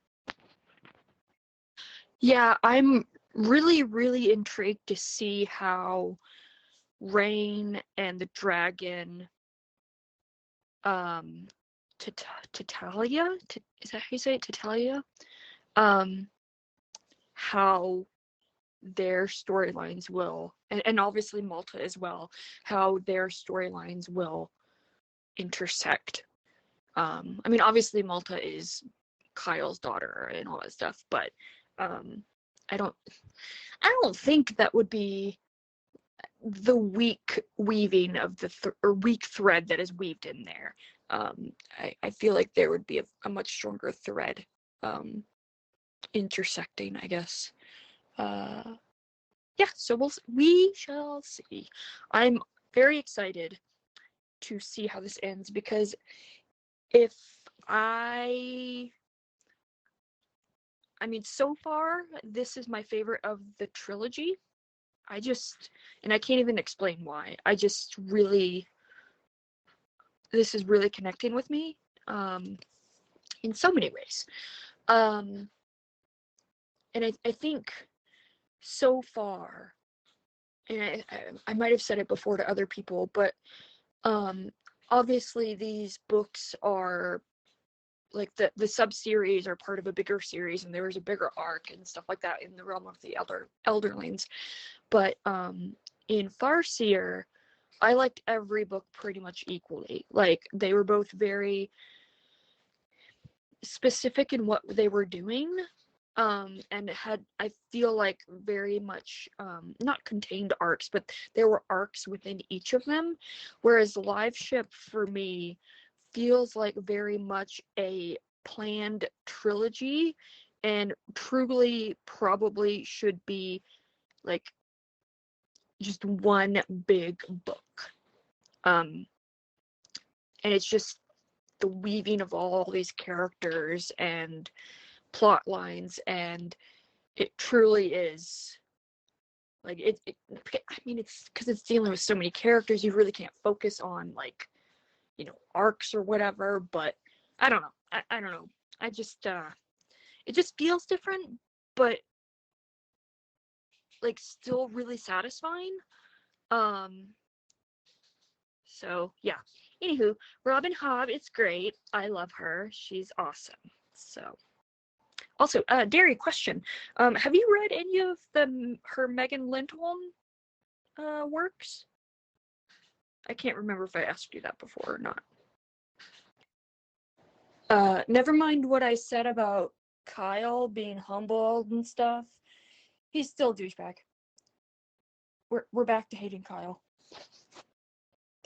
Yeah, I'm really, really intrigued to see how Rain and the dragon Tatalia, is that how you say it, Tatalia? How their storylines will, and obviously Malta as well, how their storylines will intersect. I mean, obviously Malta is Kyle's daughter and all that stuff, but I don't think that would be the weak weaving of the or weak thread that is weaved in there. I feel like there would be a much stronger thread intersecting, I guess. Yeah, so we shall see. I'm very excited to see how this ends, because if I mean, so far this is my favorite of the trilogy. And I can't even explain why. This is really connecting with me in so many ways. And I think so far, and I might have said it before to other people, but obviously these books are like the sub-series are part of a bigger series, and there was a bigger arc and stuff like that in the realm of the Elderlings. But in Farseer, I liked every book pretty much equally. Like, they were both very specific in what they were doing, and had, I feel like, very much not contained arcs, but there were arcs within each of them. Whereas Liveship, for me, feels like very much a planned trilogy, and truly probably should be like just one big book. And it's just the weaving of all these characters and plot lines, and it truly is like I mean, it's because it's dealing with so many characters, you really can't focus on, like, arcs or whatever. But I don't know. I don't know. I just it just feels different, but like still really satisfying. So yeah. Anywho, Robin Hobb, it's great. I love her. She's awesome. So also, Derry, question. Have you read any of her Megan Lindholm works? I can't remember if I asked you that before or not. Never mind what I said about Kyle being humbled and stuff. He's still a douchebag. We're back to hating Kyle.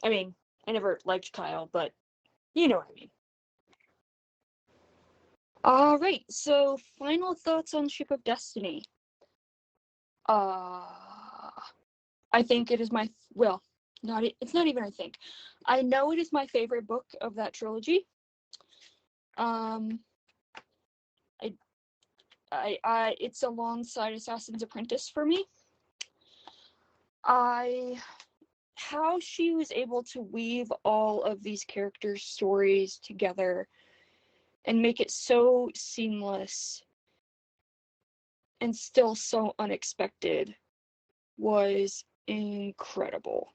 I mean, I never liked Kyle, but you know what I mean. All right, so final thoughts on Ship of Destiny. I think it is it's not even I think. I know it is my favorite book of that trilogy. It's alongside Assassin's Apprentice for me. How she was able to weave all of these characters' stories together and make it so seamless and still so unexpected was incredible.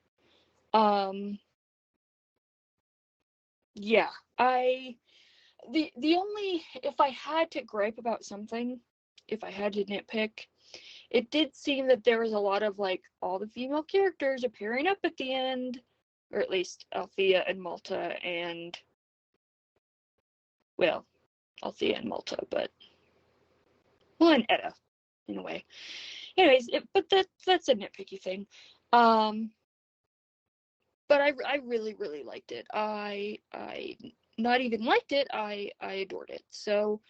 Yeah, the only, if I had to gripe about something, if I had to nitpick, it did seem that there was a lot of, like, all the female characters appearing up at the end, or at least Althea and Malta and, well, Althea and Malta, and Etta, in a way. Anyways, but that's a nitpicky thing. But I really, really liked it. I not even liked it, I adored it. So,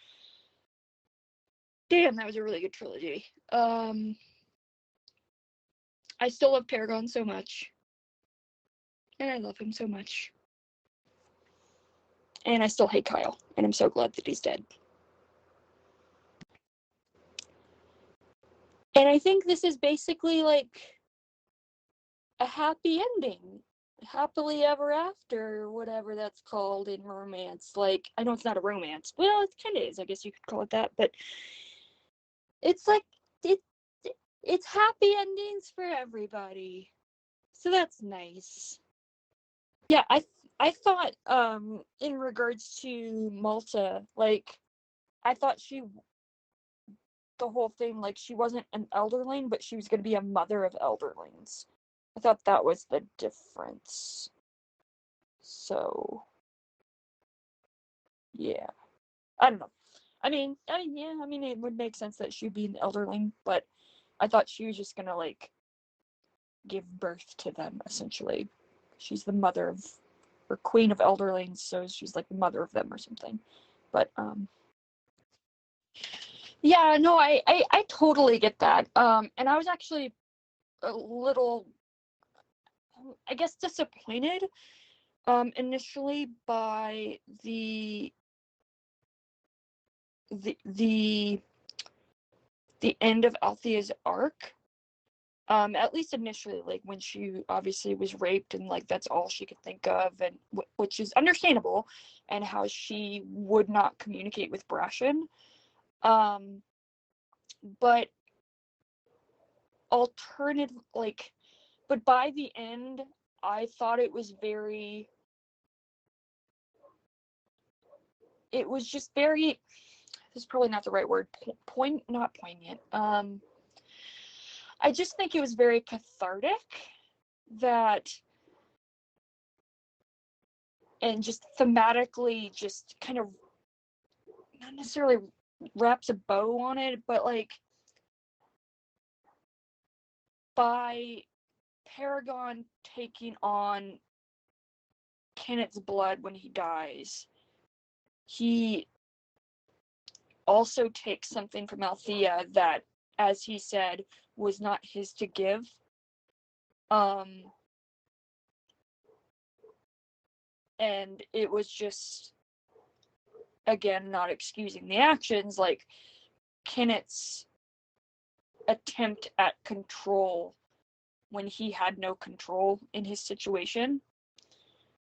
damn, that was a really good trilogy. I still love Paragon so much. And I love him so much. And I still hate Kyle. And I'm so glad that he's dead. And I think this is basically like a happy ending. Happily ever after, or whatever that's called in romance. Like, I know it's not a romance. Well, it kind of is. I guess you could call it that. But it's like, it's happy endings for everybody. So that's nice. Yeah, I I thought, in regards to Malta, like, I thought the whole thing, like, she wasn't an elderling, but she was going to be a mother of elderlings. I thought that was the difference. So, yeah. I don't know. It would make sense that she'd be an elderling, but I thought she was just going to, like, give birth to them, essentially. She's the mother of, or queen of elderlings, so she's like the mother of them or something. But, yeah, no, I totally get that. And I was actually a little, I guess, disappointed, initially by the end of Althea's arc. At least initially, like, when she obviously was raped and, like, that's all she could think of, and which is understandable, and how she would not communicate with Brashen. But but by the end, I thought it was just very, this is probably not the right word, not poignant. I just think it was very cathartic, and just thematically just kind of not necessarily wraps a bow on it, but, like, by Paragon taking on Kenneth's blood when he dies, he also takes something from Althea that, as he said, was not his to give. And it was just, again, not excusing the actions, like, Kenneth's attempt at control when he had no control in his situation.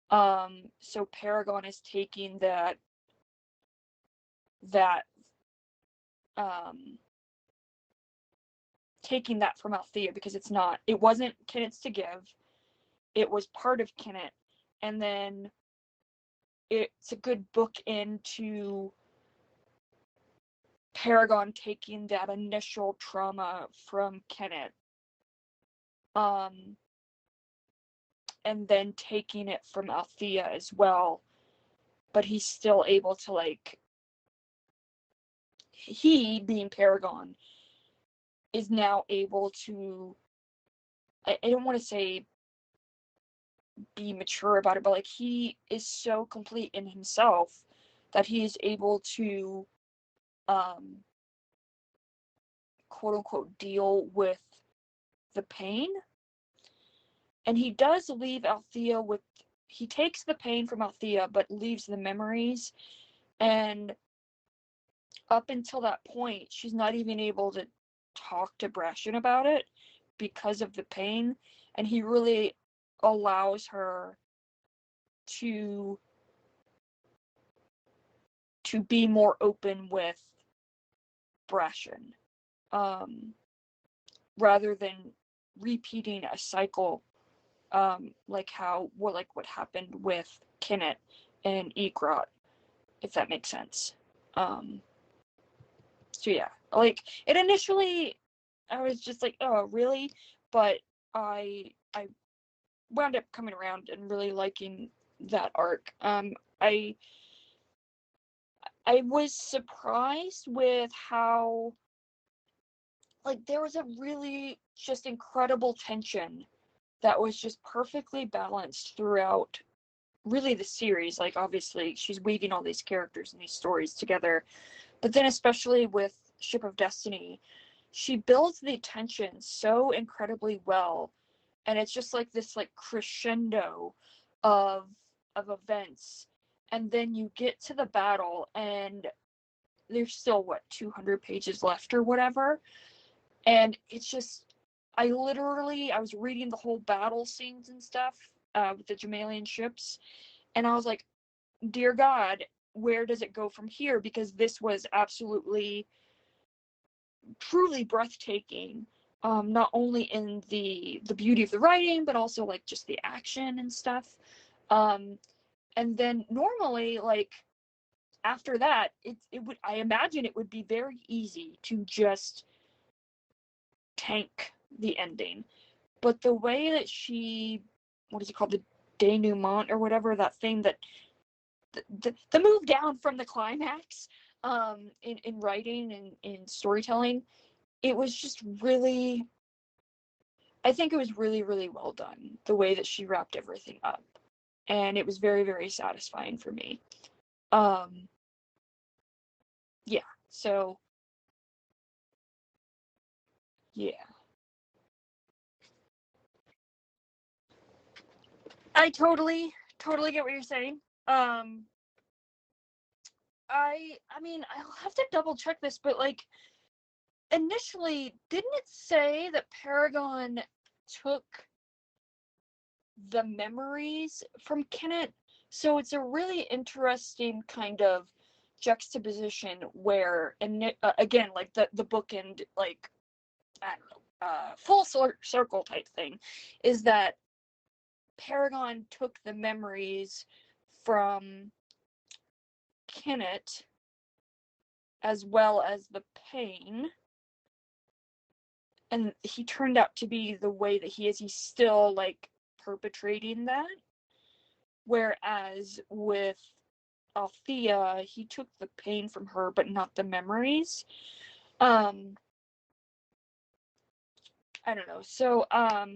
So Paragon is taking taking that from Althea, because it wasn't Kenneth's to give. It was part of Kenneth. And then it's a good book into Paragon taking that initial trauma from Kenneth, and then taking it from Althea as well, but he's still able to, like, he, being Paragon, is now able to, I don't want to say be mature about it, but, like, he is so complete in himself that he is able to, quote unquote, deal with the pain. And he does leave Althea he takes the pain from Althea, but leaves the memories. And up until that point, she's not even able to talk to Brashen about it because of the pain. And he really allows her to be more open with Brashen, rather than repeating a cycle, like what happened with Kenneth and Egrot, if that makes sense. So yeah, like, it initially, I was just like, oh, really? But I wound up coming around and really liking that arc. I was surprised with how, like, there was a really just incredible tension that was just perfectly balanced throughout really the series. Like, obviously she's weaving all these characters and these stories together, but then especially with Ship of Destiny, she builds the tension so incredibly well, and it's just like this, like, crescendo of events, and then you get to the battle, and there's still 200 pages left or whatever, and it's just, I was reading the whole battle scenes and stuff, with the Jamalian ships, and I was like, dear God, where does it go from here? Because this was absolutely, truly breathtaking, not only in the beauty of the writing, but also, like, just the action and stuff. And then normally, like, after that, I imagine it would be very easy to just tank the ending. But the way that she, what is it called, the denouement or whatever, that thing that the move down from the climax, in writing and in storytelling, it was just really, I think it was really, really well done, the way that she wrapped everything up. And it was very, very satisfying for me. Yeah, so, yeah. I totally, totally get what you're saying. I mean, I'll have to double check this, but like, initially, didn't it say that Paragon took the memories from Kenneth? So it's a really interesting kind of juxtaposition where, and again, like the bookend, like, I don't know, full circle type thing, is that Paragon took the memories from Kenneth as well as the pain, and he turned out to be the way that he is. He's still like perpetrating that, whereas with Althea, he took the pain from her but not the memories. I don't know. So I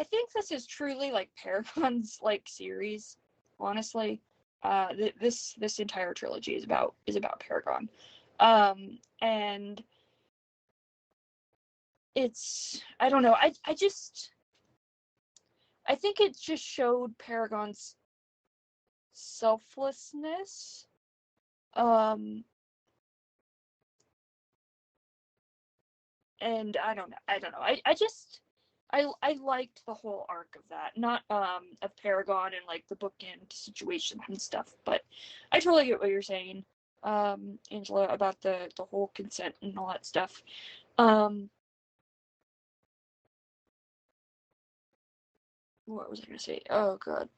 think this is truly like Paragon's like series, honestly. This entire trilogy is about Paragon. And it's, I don't know, I think it just showed Paragon's selflessness. And I don't know. I liked the whole arc of that, not of Paragon and like the bookend situation and stuff. But I totally get what you're saying, Angela, about the whole consent and all that stuff. What was I gonna say? Oh god.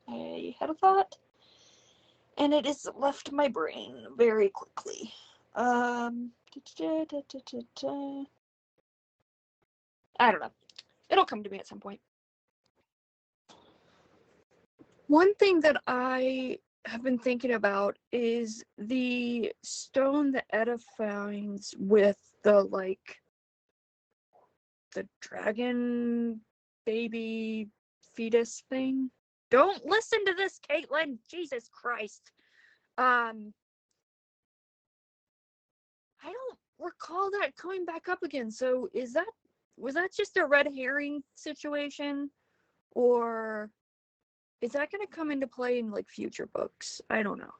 I had a thought, and it has left my brain very quickly. I don't know. It'll come to me at some point. One thing that I have been thinking about is the stone that Edda finds with the, like, the dragon baby fetus thing. Don't listen to this, Caitlin. Jesus Christ. I don't recall that coming back up again. So was that just a red herring situation, or is that going to come into play in like future books? I don't know.